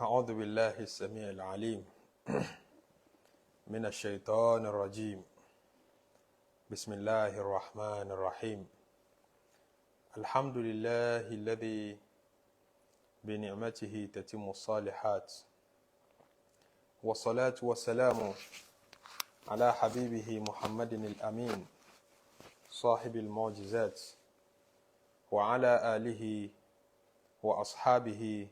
أعوذ بالله السميع العليم من الشيطان الرجيم. بسم الله الرحمن الرحيم. الحمد لله الذي بنعمته تتم الصالحات، والصلاة والسلام على حبيبه محمد الأمين صاحب المعجزات، وعلى آله وأصحابه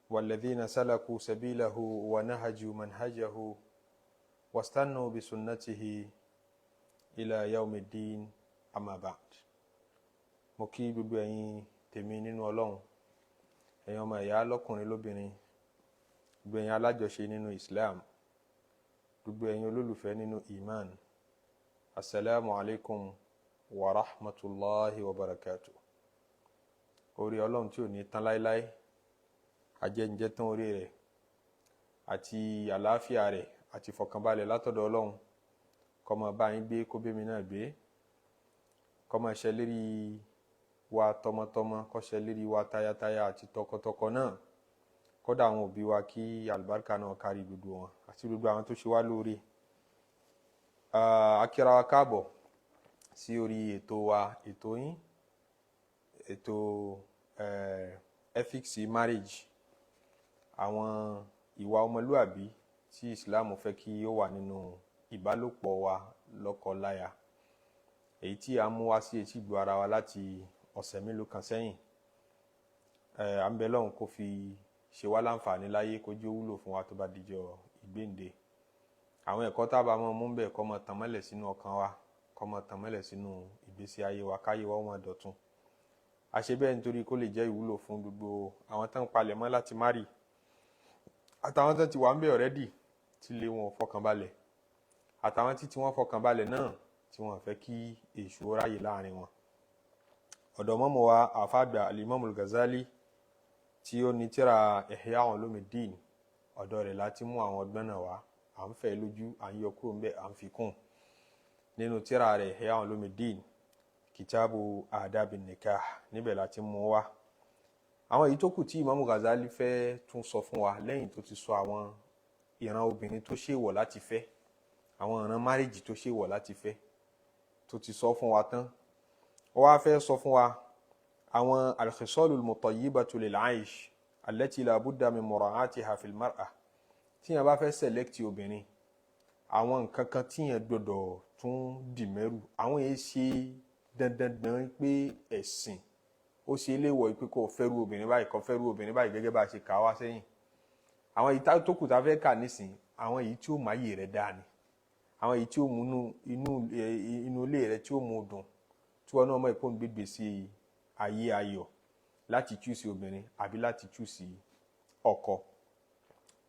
والذين سلكوا سبيله ونهجوا منهجه واستنوا بسنته إلى يوم الدين. أما بعد. mo kí gbogbo ẹ̀yin tèmi nínú Ọlọ́run, ẹ̀yin ọmọ ìyá lọ́kùnrin lóbìnrin, gbogbo ẹ̀yin alájọṣe nínú Islam, gbogbo ẹ̀yin olólùfẹ́ nínú iman. Assalamu alaikum wa rahmatullahi wa barakatuh. Orí Ọlọ́run tí ò ní tán láíláí, ajẹ́njẹ́ tán orí rẹ̀ àti àlàáfíà rẹ̀ àti fọkànbalẹ̀ látọ̀dọ̀ Ọlọ́run kó máa bá yín gbé, kó bẹ́mi náà gbé, kó máa ṣẹ lérí wa tọmọtọmọ, kó ṣẹ lérí wa tayátayá àti tọkọtọkọ náà, kódà àwọn òbí wa kí àlùbáríkà náà kárí gbogbo wọn àti gbogbo àwọn tó ṣe wá lóore. Akíra wa káàbọ̀ sí orí ètò wa, ètò yín, ètò ethics marriage, àwọn ìwà ọmọlúàbí tí Islam fẹ́ kí ó wà nínú ìbálòpọ̀ wa lọ́kọ-láya, èyí tí a mú wá sí etí ìgbọ́ ara wa láti ọ̀sẹ̀ mélòó kan sẹ́yìn. À ń bẹ Ọlọ́run kó fi ṣe wá láǹfààní láyé, kó jẹ́ ó wúlò fún wa tó bá dijọ́ ìgbéǹde. Àwọn ẹ̀kọ́ tá a bá mọ́ mú bẹ̀ kó máa tàn mọ́lẹ̀ sínú ọkàn wa, kó máa tàn mọ́lẹ̀ sínú ìgbésí ayé wa, káyé wa ó máa dọ̀tun. A ṣe bẹ́ẹ̀ nítorí kó lè jẹ́ ìwúlò fún gbogbo àwọn tán palẹ̀ mọ́ láti márì, àtàwọn tán ti wà ń bẹ̀ already tí ilé wọn ò fọkànbalẹ̀, àtàwọn tí wọ́n fọkànbalẹ̀ náà tí wọ́n fẹ́ kí èṣù ó ráyè láàrin wọn. Ọ̀dọ̀ mọ́mọ́ wa àfáàgbà al-Imam Al-Ghazzali tí ó ní tírà Ihya Ulumuddin, ọ̀dọ̀ rẹ̀ láti mú àwọn ọgbọ́n náà wá. À ń fẹ́ lójú, à ń yọ kúrò ńbẹ̀, à ń fi kún nínú tírà rẹ̀ Ihya Ulumuddin, kitabu Adab al-Nikah, níbẹ̀ láti mú wá. Àwọn èyí tó kù tí Imam Al-Ghazzali fẹ́ tún sọ fún wa lẹ́yìn tó ti sọ àwọn ìran obìnrin tó ṣèwọ̀ láti fẹ́, àwọn ìran márìjì tó ṣèwọ̀ láti fẹ́, tó ti sọ fún wa tán. Ó wá fẹ́ sọ fún wa àwọn al-khisalu al-mutayyibatu lil-aish allati la budda min mura'atiha fil mar'ah. Tí yẹn bá fẹ́ select obìnrin, àwọn nǹkan kan tí yẹn gbọdọ̀ tún dì mẹ́rù, àwọn èyí ṣe dandandan pé ẹ̀sìn ó ṣe léwọ̀ pé kó fẹ́rù obìnrin báyìí, kó fẹ́rù obìnrin báyìí, gẹ́gẹ́ bá ṣe kà wá sẹ́yìn. Àwọn èyí tó kù tá fẹ́ kà nísìn, àwọn èyí tí ó máyè rẹ̀ dáa ni, àwọn èyí tí ó mú inú ilé rẹ̀ tí ó mú dùn, tí wọn náà mọ̀ pé ó ń gbégbé sí ayé ayọ̀ láti chúùsì obìnrin àbí láti chúùsì ọkọ.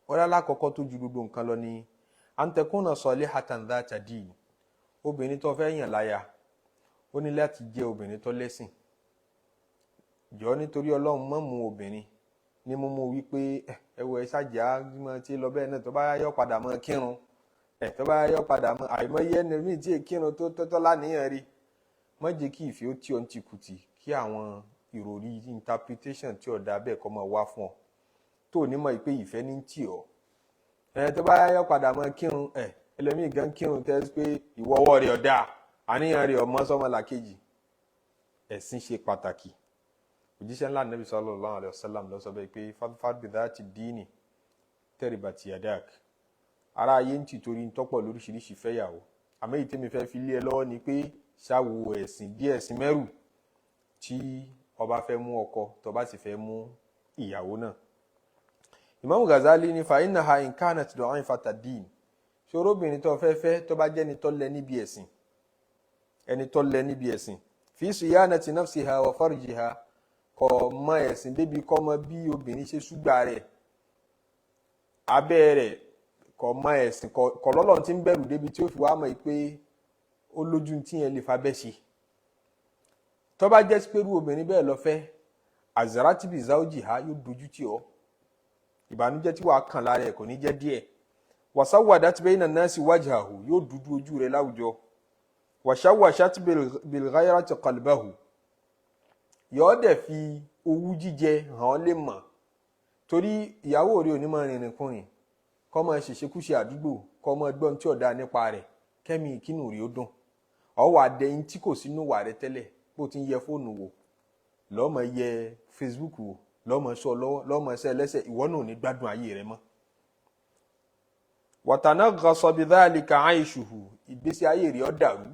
Ọ̀rọ̀ alákọ̀ọ́kọ́ tó ju gbogbo nǹkan lọ ni an takuna salihatan dhata din. Obìnrin tó fẹ́ yàn láya, ó ní láti jẹ́ obìnrin tó lẹ́sìn. Jọ̀ọ́ nítorí Ọlọ́run má mú obìnrin ní mú wípé ẹwọ ẹ ṣáàjà mọ́ tí lọ bẹ́ẹ̀ náà, tó bá yọ padà mọ́ kírun, tó bá yọ padà mọ́ àìmọye ẹni tí kírun tó tọ́tọ́ láníyàn rí. Má jẹ́ kí ìfẹ́ ó tí ọ ń ti kùtì, kí àwọn ìròrí interpretation tí ọ̀dà bẹ́ẹ̀ kọ́ mọ́ wá fún ọ, tó ní mọ̀ pé ìfẹ́ ní tì ọ́. Tó bá yọ padà mọ́ kírun, ẹlẹ́mìí gan kírun tẹ́ pé ìwọ ọwọ́ rẹ̀ ọ̀dà, àníyàn rẹ̀ ọmọ sọ́mọlàkejì. Ẹ̀sìn ṣe pàtàkì. Òjíṣẹ́ ńlá Nabi sallallahu alaihi wasallam ló sọ bẹ́ẹ̀ pé fadfar bidhati dini taribat yadak. Ara ayé ń tìtorí ń tọ́pọ̀ lóríṣiríṣi fẹ́yàwó, àmọ́ èyí tèmi fẹ́ fi lé ẹ lọ́wọ́ ni pé ṣáwo ẹ̀sìn díẹ̀ sí mẹ́rù tí ó bá fẹ́ mú ọkọ, tó bá sì fẹ́ mú ìyàwó náà. Imam Al-Ghazzali ní fa innaha in kanat da'ifata din. Ṣòro obìnrin tó fẹ́ tó bá jẹ́ ẹni tó lẹ níbi ẹ̀sìn, ẹni tó lẹ níbi ẹ̀sìn, fi siyanati nafsiha wa farjiha, kò mọ ẹ̀sìn débi kò mọ bí obìnrin ṣe ṣúgbà rẹ̀, abẹ́ rẹ̀, kò mọ ẹ̀sìn, kò lọ́lọ́run tí ń bẹ̀rù débi tí ó fi wá mọ̀ pé ó lójú tí yẹn lè fa bẹ́ ṣe. Tó bá jẹ́ pé irú obìnrin bẹ́ẹ̀ lọ fẹ́, azarati bi zawjiha, yóò dojú tì ọ́, ìbànújẹ́ tí wàá kàn lára ẹ̀ kò ní jẹ́ díẹ̀. Wa sawwadat bayna an-nasi wajhahu, yóò dúdú ojú rẹ̀ láwùjọ. Wa shawwashat bil ghayrati qalbahu, yóò dẹ̀ fi owú jíjẹ hàn lè mọ̀ torí ìyàwó rẹ̀ ò ní máa rìnrìn kùnrin kó máa ṣèṣekúṣe àdúgbò kó máa gbọ́n tí ò dáa nípa rẹ̀ kẹ́mi ìkínú rí ó dùn ọwọ́ àdẹ́yìn tí kò sínú wà rẹ tẹ́lẹ̀ bó ti ń yẹ fóònù wò lọ́mọ yẹ Facebook wò lọ́mọ sọ lọ́wọ́ lọ́mọ ṣẹ́ lẹ́sẹ̀ ìwọ náà ò ní gbádùn ayé rẹ mọ́. watanaghasa bidhalika aishuhu ìgbésí ayé rẹ̀ ó dàrú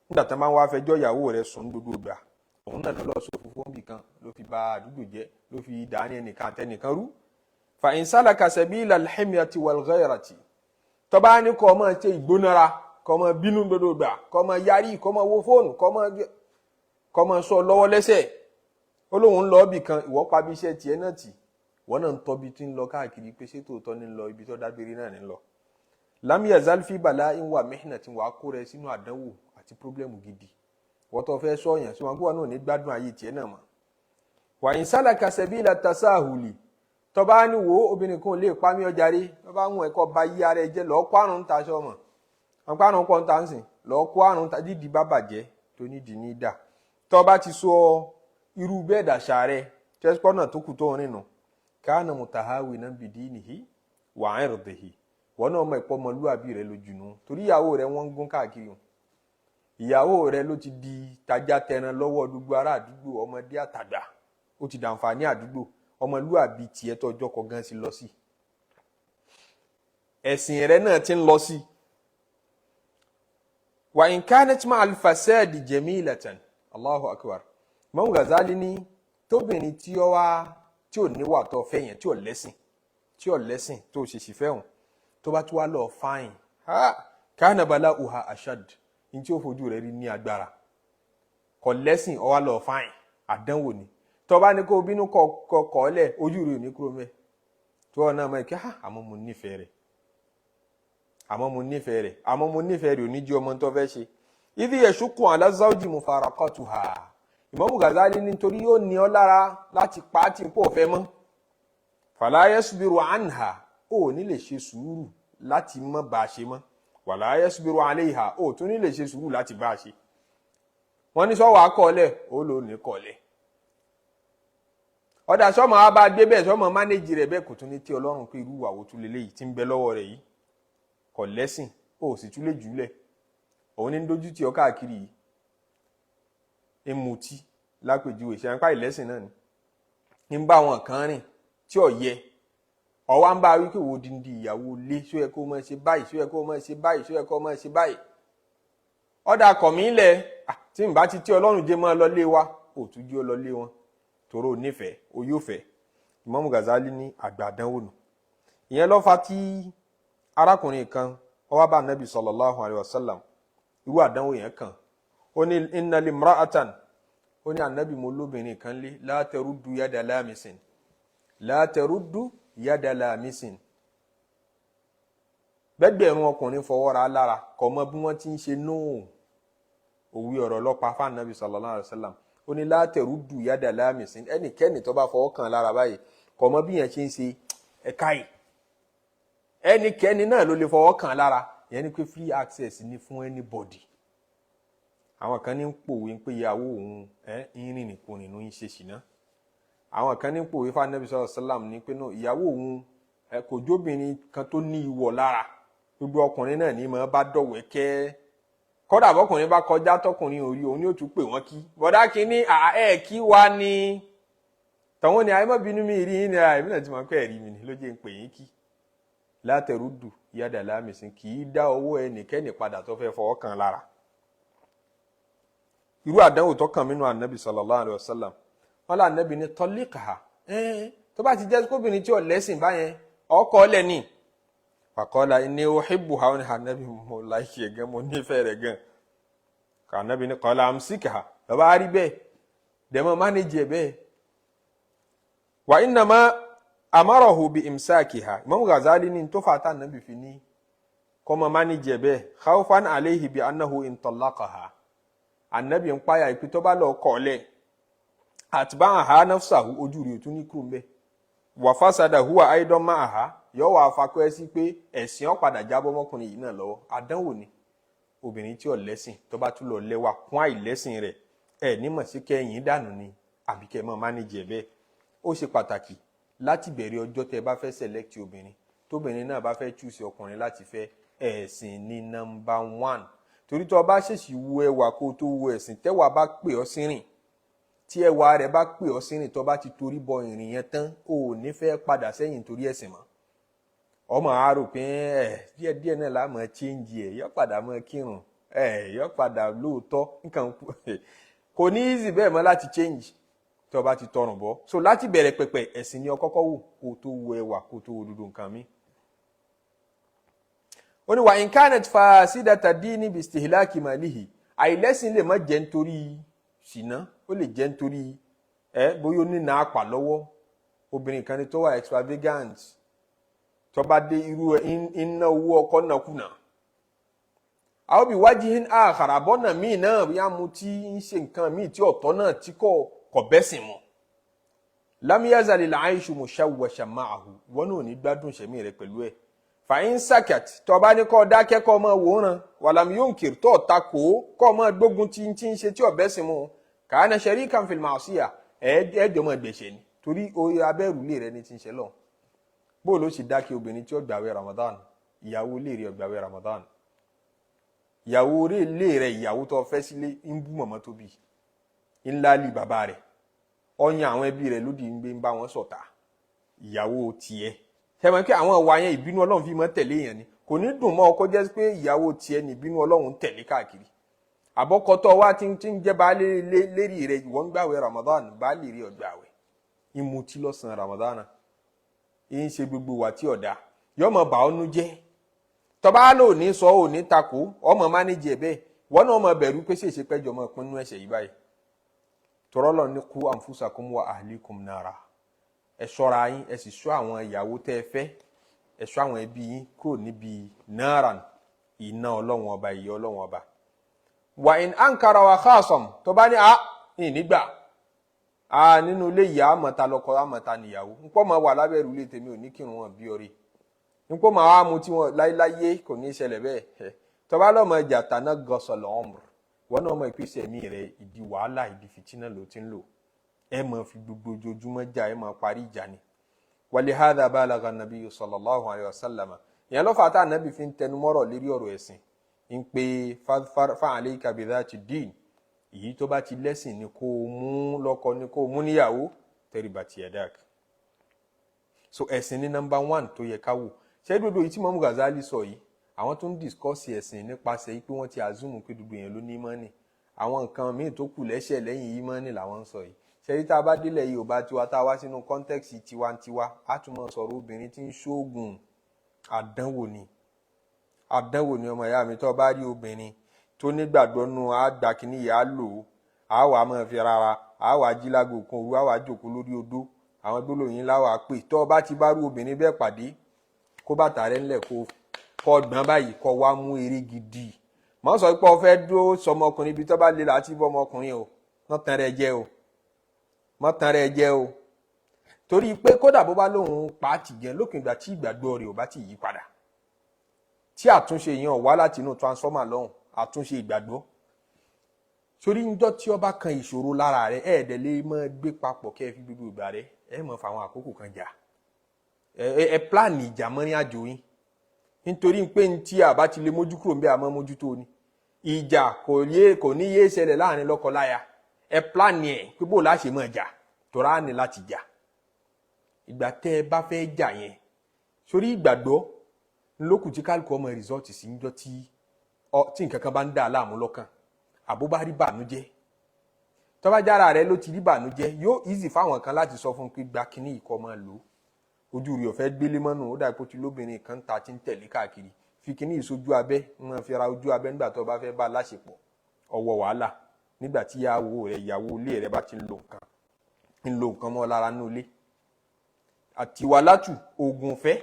nígbà tí wọ́n máa ń wá fẹjọ́ ìyàwó rẹ̀ sùn gbogbo ìgbà òun náà lọ́ọ́ sọ fún fóònù kan ló fi bà àdúgbò jẹ́ ló fi dàní ẹnìkan àtẹnìkan rú. fa in salaka sabila al-himyati wal-ghayrati tó bá ní kó máa ṣe ìgbónára kó máa bínú gbogbo ìgbà kó máa yarí kó máa wo fóònù kó máa sọ lọ́wọ́ lẹ́sẹ̀ ó lóun ń lọ ibì kan ìwọ pa bí iṣẹ́ tiẹ̀ náà tì wọ́n náà ń tọ́bi tí ń lọ káàkiri pé ṣé tòótọ́ ní lọ ibi tó dágbére náà ní lọ. lam yazal fi bala'in wa mihnatin wàá kó rẹ sínú àdánwò àti pírọ́blẹ́mù gidi wọ́n tó fẹ́ sọ̀yàn sí wọn kó wọn náà ní gbádùn ayé tiẹ̀ náà mọ́. wa in salaka sabila tasahuli tó bá ní wo obìnrin kan lè pa mí ọjà rí tó bá mú ẹ̀kọ́ bá yí ara ẹ jẹ́ lọ́ọ́ kó àrùn ta sọ́mọ̀ wọn pa àrùn pọ̀ ń ta ń sìn lọ́ọ́ kó àrùn ta dídì bá bàjẹ́ tó nídìí ní dà tó bá ti sọ irú bẹ́ẹ̀ dàṣà rẹ tẹ́sípọ́nà tó kù tó rìn nù kana mutahawinan bidinihi wa irdihi wọn náà mọ ìpọ́ ọmọlúwàbí rẹ lójú nù torí ìyàwó rẹ wọ́n ń gún káàkiri ìyàwó rẹ ló ti di tajà tẹran lọ́wọ́ gbogbo ará àdúgbò ọmọdé àtàgbà ó ti dàǹfààní àdúgbò ọmọlúwàbí tiẹ̀ tọjọ́ kọ gan sí lọ sí ẹ̀sìn rẹ náà ti ń lọ sí. wa in kanat ma'al fasadi jamilatan Allahu akbar Imam Al-Ghazzali ní tóbìnrin tí ò níwà tó fẹ́ yẹn tí ò lẹ́sìn tó ṣèṣì fẹ́hùn tó bá tún wá lọ fáyìn kana bala'uha ashad ní tí ó fojú rẹ̀ rí ní agbára kò lẹ́sìn ó wá lọ fáyìn àdánwò ni tó bá ní kó bínú kọ̀ọ̀lẹ̀ ojú rẹ̀ ní kúrò mẹ́ tó wọ́n náà mọ́ ẹ̀kẹ́ àmọ́ mo nífẹ̀ẹ́ rẹ̀ ò ní jí ọmọ tó fẹ́ ṣe idhi yashukku ala zawji mufaraqatuha Imam Al-Ghazzali nítorí yóò ní ọ lára láti pàtì pò fẹ́ mọ́ fala yasbiru anha ó ní lè ṣe sùúrù láti mọ́ bá ṣe mọ́ wala yasbiru alayha ó tún ní lè ṣe sùúrù láti bá ṣe wọ́n ní sọ́wọ́ akọ́ọ̀lẹ̀ ó lò ní kọ́ọ̀lẹ̀ ọ̀dà sọ́mọ á bá gbé bẹ́ẹ̀ sọ́mọ mánéjì rẹ̀ bẹ́ẹ̀ kò tún ní tí ọlọ́run pé irú àwò tún lélẹ́yìí tí ń bẹ lọ́wọ́ rẹ̀ yìí kò lẹ́sìn ó sì tún lè jùlẹ̀ òun ní dójú tí ọ káàkiri yìí emutí lápèjúwe ṣe àǹpá ìlẹ́sìn náà ni ń bá wọn kan rìn tí ò yẹ ọwá ń bá wí pé wo dindi ìyàwó lé ṣó yẹ kó máa ṣe báyìí ṣó yẹ kó máa ṣe báyìí ṣó yẹ kó máa ṣe báyìí ọ̀dà kọ̀mílẹ̀ tí n bá ti tí ọlọ́run jẹ́ máa lọ lé wa ò tún jí ó lọ lé wọn tòró nífẹ̀ẹ́ ó yóò fẹ́ Imam Al-Ghazzali ní àgbà àdánwò nù ìyẹn ló fà tí arákùnrin kan ó wá bá Nabi sallallahu alayhi wa sallam irú àdánwò yẹn kan ó ní inna limra'atan ó ní ànábì mo lóbìnrin kan lé la taruddu yada lamisin bẹ́gbẹ̀rún ọkùnrin fọwọ́ra lára kò mọ bí wọ́n ti ń ṣe nóò òwe ọ̀rọ̀ lọ́pàá fún ànábì sallallahu alayhi wa sallam ó ní la taruddu yada lamisin ẹnikẹ́ni tó bá fọwọ́ kàn lára báyìí kò mọ bí yẹn ṣe ń ṣe ẹ̀ka yìí ẹnikẹ́ni náà ló lè fọwọ́ kàn lára ìyẹn ni pé free access ni fún anybody àwọn kan ní ń pòwe pé ìyàwó òun ń rìn nìkùnrin ló ń ṣe ṣìná àwọn kan ní ń pòwe fún Ànábì sallallahu alaihi wasallam ní pé náà ìyàwó òun kò jóbìnrin kan tó ní ìwọ̀ lára gbogbo ọkùnrin náà ní mọ́ bá dọ̀wẹ́kẹ́ kódà bọ́kùnrin bá kọjá tọkùnrin orí òun ni ó tún pè wọ́n kí bọ́dá kínní kí wá ní tàwọn ni àyè bínú mi rí ní àyè náà tí wọ́n pẹ́ rí mi ní ló jẹ́ ń pè yín kí la taruddu yada lamisin kì í dá owó ẹnikẹ́ni padà tó fẹ́ fọwọ́ kan lára irú àdánwò tó kàn mínú ànábì sallallahu alaihi wasallam wọn là ànábì ní tọ́líkà tó bá ti jẹ́ kóbìnrin tí ò lẹ́sìn báyẹn ọkọ ọlẹ̀ ní faqala inni uhibbuha wọn ni ànábì mo láìkí ẹ̀ gan mo nífẹ̀ẹ́ rẹ̀ gan kà ànábì ní qala amsikha bàbá rí bẹ́ẹ̀ dẹ̀mọ́ mánéjì ẹ̀ bẹ́ẹ̀ wa innama amarahu bi imsakiha Imam Al-Ghazzali ní tó fàtà ànábì fi ní kọ́mọ mánéjì ẹ̀ bẹ́ẹ̀ khawfan alayhi bi annahu in tallaqaha ànábì ń páyà ìpín tó bá lọ kọ̀ọ̀lẹ̀ àtibá àhá nafsahu ojú rẹ̀ tún ní kúrò ń bẹ́ wà fásádà huwa aidan ma'aha yọ wà fakọ́ ẹ sí pé ẹ̀sìn ọ̀padà jábọ́ mọ́kùnrin yìí náà lọ́wọ́ àdánwò ni obìnrin tí ò lẹ́sìn tó bá tún lọ lẹ́wà kún àìlẹ́sìn rẹ̀ nímọ̀ sí kẹ́yìn dànù ni àbí kẹ́ mọ́ mánéjì ẹ̀ bẹ́ẹ̀ ó ṣe pàtàkì láti bẹ̀rẹ̀ ọjọ́ tẹ́ bá fẹ́ select obìnrin tóbìnrin náà bá fẹ́ choose ọkùnrin láti fẹ́ ẹ̀sìn ní number 1 torí tó bá ṣèṣì wo ẹwà kó tó wo ẹ̀sìn tẹ́wà bá pè ọ́ sírìn tí ẹwà rẹ̀ bá pè ọ́ sírìn tó bá ti torí bọ ìrìn yẹn tán ò ní fẹ́ padà sẹ́yìn torí ẹ̀sìn mọ́ ọmọ àárò pé díẹ̀díẹ̀ náà la máa change ẹ̀ yọ padà máa kírun yọ padà lóòótọ́ nǹkan kò ní easy bẹ́ẹ̀ mọ́ láti change tó bá ti tọrùn bọ́ so láti bẹ̀rẹ̀ pẹ̀pẹ̀ ẹ̀sìn ni ọkọ́kọ́ wò kó tó wo ẹwà kó tó wo dúdú nǹkan mi. ó ní wà in kanat fasidata dini bistihlaki malihi àìlẹ́sìn lè má jẹ́ nítorí ṣìnà ó lè jẹ́ nítorí bóyá ó ní nà á pa lọ́wọ́ obìnrin kan ní tó wà extravagant tó bá dé irú iná owó ọkọ náà kùnà àwọn bí wájihin akhara bọ́nà míì náà bí a mú tí ń ṣe nǹkan míì tí ọ̀tọ̀ náà tí kò bẹ́sìn mọ́ lam yazali al-aishu mushawwashan ma'ahu wọn náà ní gbádùn ṣẹ̀mí rẹ̀ pẹ̀lú ẹ̀ fa in sakat tó bá ní kọ́ dákẹ́ kọ́ ọmọ wòran walam yunkir tó takò kọ́ ọmọ gbógun tí ń ṣe tí ọ̀bẹ́sìn mọ́ kana sharikan fil ma'siyah ẹ̀ẹ́dẹ̀ ọmọ gbèsè ni torí orí abẹ́rù lè rẹ ní ti ń ṣe lọ bó ló ṣe dákẹ́ obìnrin tí ó gbàwẹ̀ Ramadan ìyàwó lè rí ọgbàwẹ̀ Ramadan ìyàwó orí ilé rẹ̀ ìyàwó tó fẹ́ sílé ń bú mọ̀mọ́ tó bí ńlá lì bàbá rẹ̀ ọyàn àwọn ẹbí rẹ̀ lódì ń gbé ń bá wọn ṣọ̀tá ìyàwó tiẹ̀ ṣẹ́mọ̀ pé àwọn ìwà yẹn ìbínú Ọlọ́run fi mọ́ tẹ̀lé yẹn ni kò ní dùn mọ́ ọkọ jẹ́ pé ìyàwó tiẹ̀ ní ìbínú Ọlọ́run tẹ̀lé káàkiri àbọ́kọ́tọ̀ wa ti ń jẹ́ baálé lérí rẹ̀ ìwọ́n gbàwẹ̀ Ramadan baálé rí ọgbàwẹ̀ ìmutí lọ́sàn Ramadan ń ṣe gbogbo wà tí ọ̀dà yọmọ bà ọ́nú jẹ́ tọba lò ní sọ ò ní takò ọmọ mánéjì ẹ̀ bẹ́ẹ̀ wọ́n náà mọ bẹ̀rù pé ṣèṣe pẹ́jọ mọ́ pinnu ẹ̀ṣẹ̀ yìí báyìí tọrọlọ ní qu anfusakum wa ahlikum nara ẹ ṣọ́ra yín ẹ sì ṣọ́ àwọn ìyàwó tẹ́ ẹ fẹ́ ẹ ṣọ́ àwọn ẹbí yín kúrò níbi naran iná Ọlọ́run ọba ìyà Ọlọ́run ọba wa in ankara wa khasam tọba ní nígbà nínú ilé ìyá àmọ̀ta lọ́kọ àmọ̀ta níyàwó npọ́ máa wà lábẹ́rù ilé tèmi ò ní kírun wọn bí ọrẹ npọ́ máa wá mu tí wọn láyé kò ní ṣẹlẹ̀ bẹ́ẹ̀ tọba lọ́mọ ìjà tàná gọ́sọ̀lọ́ ọmọ wọn náà mọ ìpèsè ẹ̀mí rẹ ìdí wàhálà ìdí fìtínà ló ti ń lò ẹ máa fi gbogbo ojoojúmọ́ jà ẹ máa parí ìjà ni walihadha balagha nabiyyu sallallahu alayhi wa sallam ìyẹn lọ́fà tá ànábì fi ń tẹnumọ́rọ̀ lérí ọ̀rọ̀ ẹ̀sìn ń pe fa alayka bidhati din èyí tó bá ti lẹ́sìn ni kó mú lọ́kọ ni kó mú níyàwó tẹ́rìbàtì yadak so ẹ̀sìn ní number 1 tó yẹ ká wò ṣé dodo yìí tí Imam Al-Ghazzali sọ yìí àwọn tó ń discuss ẹ̀sìn nípasẹ̀ pé wọ́n ti assume pé gbogbo yẹn ló ní ìmánì àwọn nǹkan míì tó kù lẹ́sẹ̀ lẹ́yìn ìmánì làwọn ń sọ yìí ṣẹ́rí tá a bá délẹ̀ Yorùbá tiwa tá a wá sínú context tiwantiwa á tún máa sọ̀rọ̀ obìnrin tí ń ṣoògùn àdánwò ni ọmọ ìyá mi tó bá rí obìnrin tó nígbàgbọ́ nù àgbà kìíní yà á lò ó àwa máa fi rárá àwa jílágbó kan òru àwa jòkó lórí odó àwọn gbólóyìn láwa pè tó bá ti bá rú obìnrin bẹ́ẹ̀ pàdé kó bàtà rẹ̀ ńlẹ̀ kó gbọ́n báyìí kó wá mú eré gidi mọ́ sọ pé ọ fẹ́ dúró sọmọkùnrin ibi tó bá lè láti bọ́ ọmọkùnrin o mọ́ tan rẹ̀ jẹ́ o torí pé kódà bó bá lóun pàtì jẹ́ lókè ìgbà tí ìgbàgbọ́ rẹ̀ ò bá ti yí padà tí àtúnṣe yẹn wá láti inú transformer lọ́hùn àtúnṣe ìgbàgbọ́ sórí níjọ́ tí ó bá kan ìṣòro lára rẹ̀ ẹ̀ẹ́dẹ̀ lè mọ́ gbé papọ̀ kẹ́ fi gbogbo ìgbà rẹ̀ ẹ̀ mọ́ fáwọn àkókò kan jà ẹ pláàni ìjà mọ́rin àjò yín nítorí pé ní tí a bá ti lè mójú kúrò ń bẹ́ àmọ́ mójútó ni ìjà kò ní yé ṣẹlẹ̀ láàrin lọ́kọláya ẹ pláàni ẹ̀ pé bó láṣẹ mọ́ jà tọ́ra ní láti jà ìgbà tẹ́ ẹ bá fẹ́ jà yẹn sórí ìgbàgbọ́ ńlọ́kù tí kálukú ọmọ rìsọ́ọ̀tì sí níjọ́ tí nǹkan kan bá ń dà láàmú lọ́kàn àbó bá rí bànújẹ́ tó bá jára rẹ ló ti rí bànújẹ́ yóò easy fáwọn kan láti sọ fún pé gba kínní ìkọ́ máa lò ó ojú rí ọ̀fẹ́ gbélé mọ́nù ó dàpọ̀ tí lóbìnrin kan ta ti ń tẹ̀lé káàkiri fi kínní ìsojú abẹ́ wọn fi ra ojú abẹ́ nígbà tó bá fẹ́ bá láṣepọ̀ ọwọ́ wàhálà nígbà tí ìyàwó ilé rẹ bá ti ń lo nǹkan mọ́ lára nínú ilé àtiwá látù oògùn fẹ́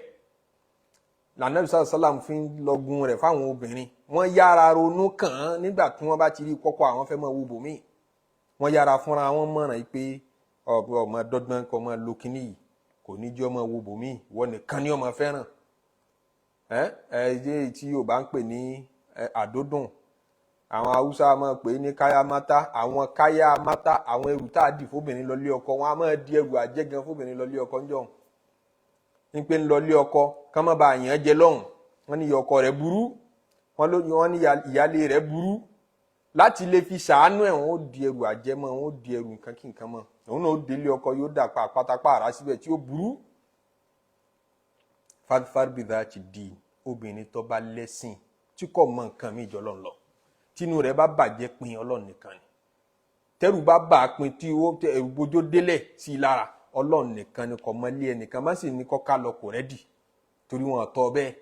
lànàbí sàlám fi ń lọgun rẹ̀ fáwọn obìnrin wọ́n yára ronú kàn án nígbà tí wọ́n bá ti rí kọ́kọ́ àwọn fẹ́ mọ́ wo bòmíì wọ́n yára fúnra wọn mọ̀ràn yìí pé ọmọ dọ́gbọ́n kọ́ mọ́ lo kínní yìí kò ní jẹ́ ọmọ wo bòmíì wọ́n nìkan ní ọmọ fẹ́ràn tí Yorùbá ń pè ní àdódùn àwọn Haúsá máa pè ní káyámátá àwọn ẹrù tá a dì fóbìnrin lọ lé ọkọ wọn a máa di ẹrù àjẹgàn fóbìnrin lọ lé ọkọ ńjọ́ ní pé ń lọ lé ọkọ kán má bàa yàn jẹ lọ́hùn, wọ́n ní ìyá ọkọ rẹ̀ burú, wọ́n ní ìyálé rẹ̀ burú, láti lè fi ṣàánú ẹ̀ wọ́n ó di ẹrù àjẹmọ́, wọ́n ó di ẹrù nǹkan kí nǹkan mọ́, òun náà ó délé ọkọ yóò dà pa àpátápá àrá síbẹ̀ tí ó burú. fadfar bidha ti di obìnrin tó bá lẹ́sìn tí kò mọ nǹkan mi ìjọlọ́ lọ, tínú rẹ̀ bá bàjẹ́ pin Ọlọ́run nìkan ni, tẹ́rù bá bà á pin tí ẹrù bójó délẹ̀ sí i lára Ọlọ́run nìkan ni, kò mọ ilé ẹnìkan má sì ní kọ́ ká lọ kò rẹ́dì torí wọn tọ́ bẹ́ẹ̀.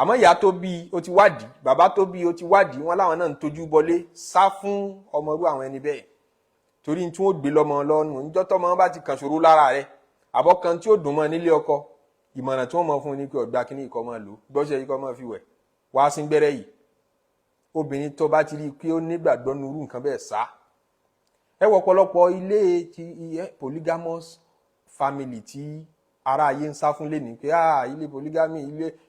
àmọ́ ìyá tó bí ó ti wádìí, bàbá tó bí ó ti wádìí, wọn láwọn náà ń tójú bọlé sá fún ọmọrú àwọn ẹni bẹ́ẹ̀ torí tí wọ́n gbé lọ́mọ lọ́nu níjọ́ tọ́mọ bá ti kàn ṣòro lára rẹ̀ àbọ̀ kan tí ó dùn mọ́ nílé ọkọ, ìmọ̀ràn tí wọ́n mọ̀ fún un ní pé ọ̀gbà kínní ìkọ́ máa lò gbọ́sẹ̀ yìí kọ́ máa fi wẹ̀ wá sí gbẹ́rẹ́ yìí. obìnrin tó bá ti rí i pé ó nígbàgbọ́ nurú nǹkan bẹ́ẹ̀ sá. ẹ wọ ọ̀pọ̀lọpọ̀ ilé ti polygamous family tí ara ayé ń sá fún lé ní pé ilé polygamy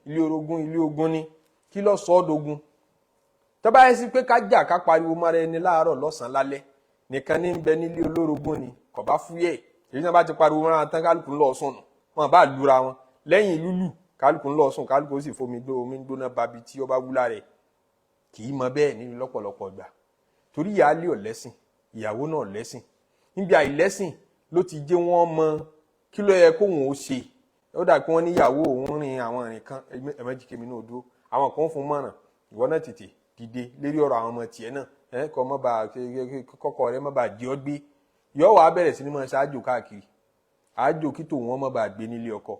ilé orogún ilé ogún ni, kí ló sọ ọ́ dogun. tó bá yẹ sí pé ká jà ká pariwo mọ́ra ẹni láàárọ̀ lọ́sàn-án lálẹ́ nìkan ní ń bẹ nílé olórogún ni kò bá fúyẹ́, èyí náà bá ti pariwo mọ́ra tán kálukú ń lọ sùn nù, wọn bá lura wọn lẹ́yìn lúlù kálukú ń lọ sùn, kálukú ó sì fomi gbóná babi tí ó bá wúlá rẹ̀. kì í mọ bẹ́ẹ̀ nínú lọ́pọ̀lọpọ̀ gbà torí ìyáálé ò lẹ́sìn, ìyàwó náà lẹ́sìn. níbi àìlẹ́sìn ló ti jẹ́ wọ́n mọ kí ló yẹ kóhun ó ṣe. ó dà pé wọ́n níyàwó òun rin àwọn ìrìn kan, ẹ̀mẹ́jì kèmí náà dúró, àwọn kan fún mọ̀ràn, ìwọ náà tètè dìde lérí ọ̀rọ̀ àwọn ọmọ tiẹ̀ náà, kọ́kọ́ rẹ má bàa di ọ́ gbé. yọ wàá bẹ̀rẹ̀ sí ni máa ṣáájò káàkiri, àájò kí tòun wọn má bàa gbé nílé ọkọ.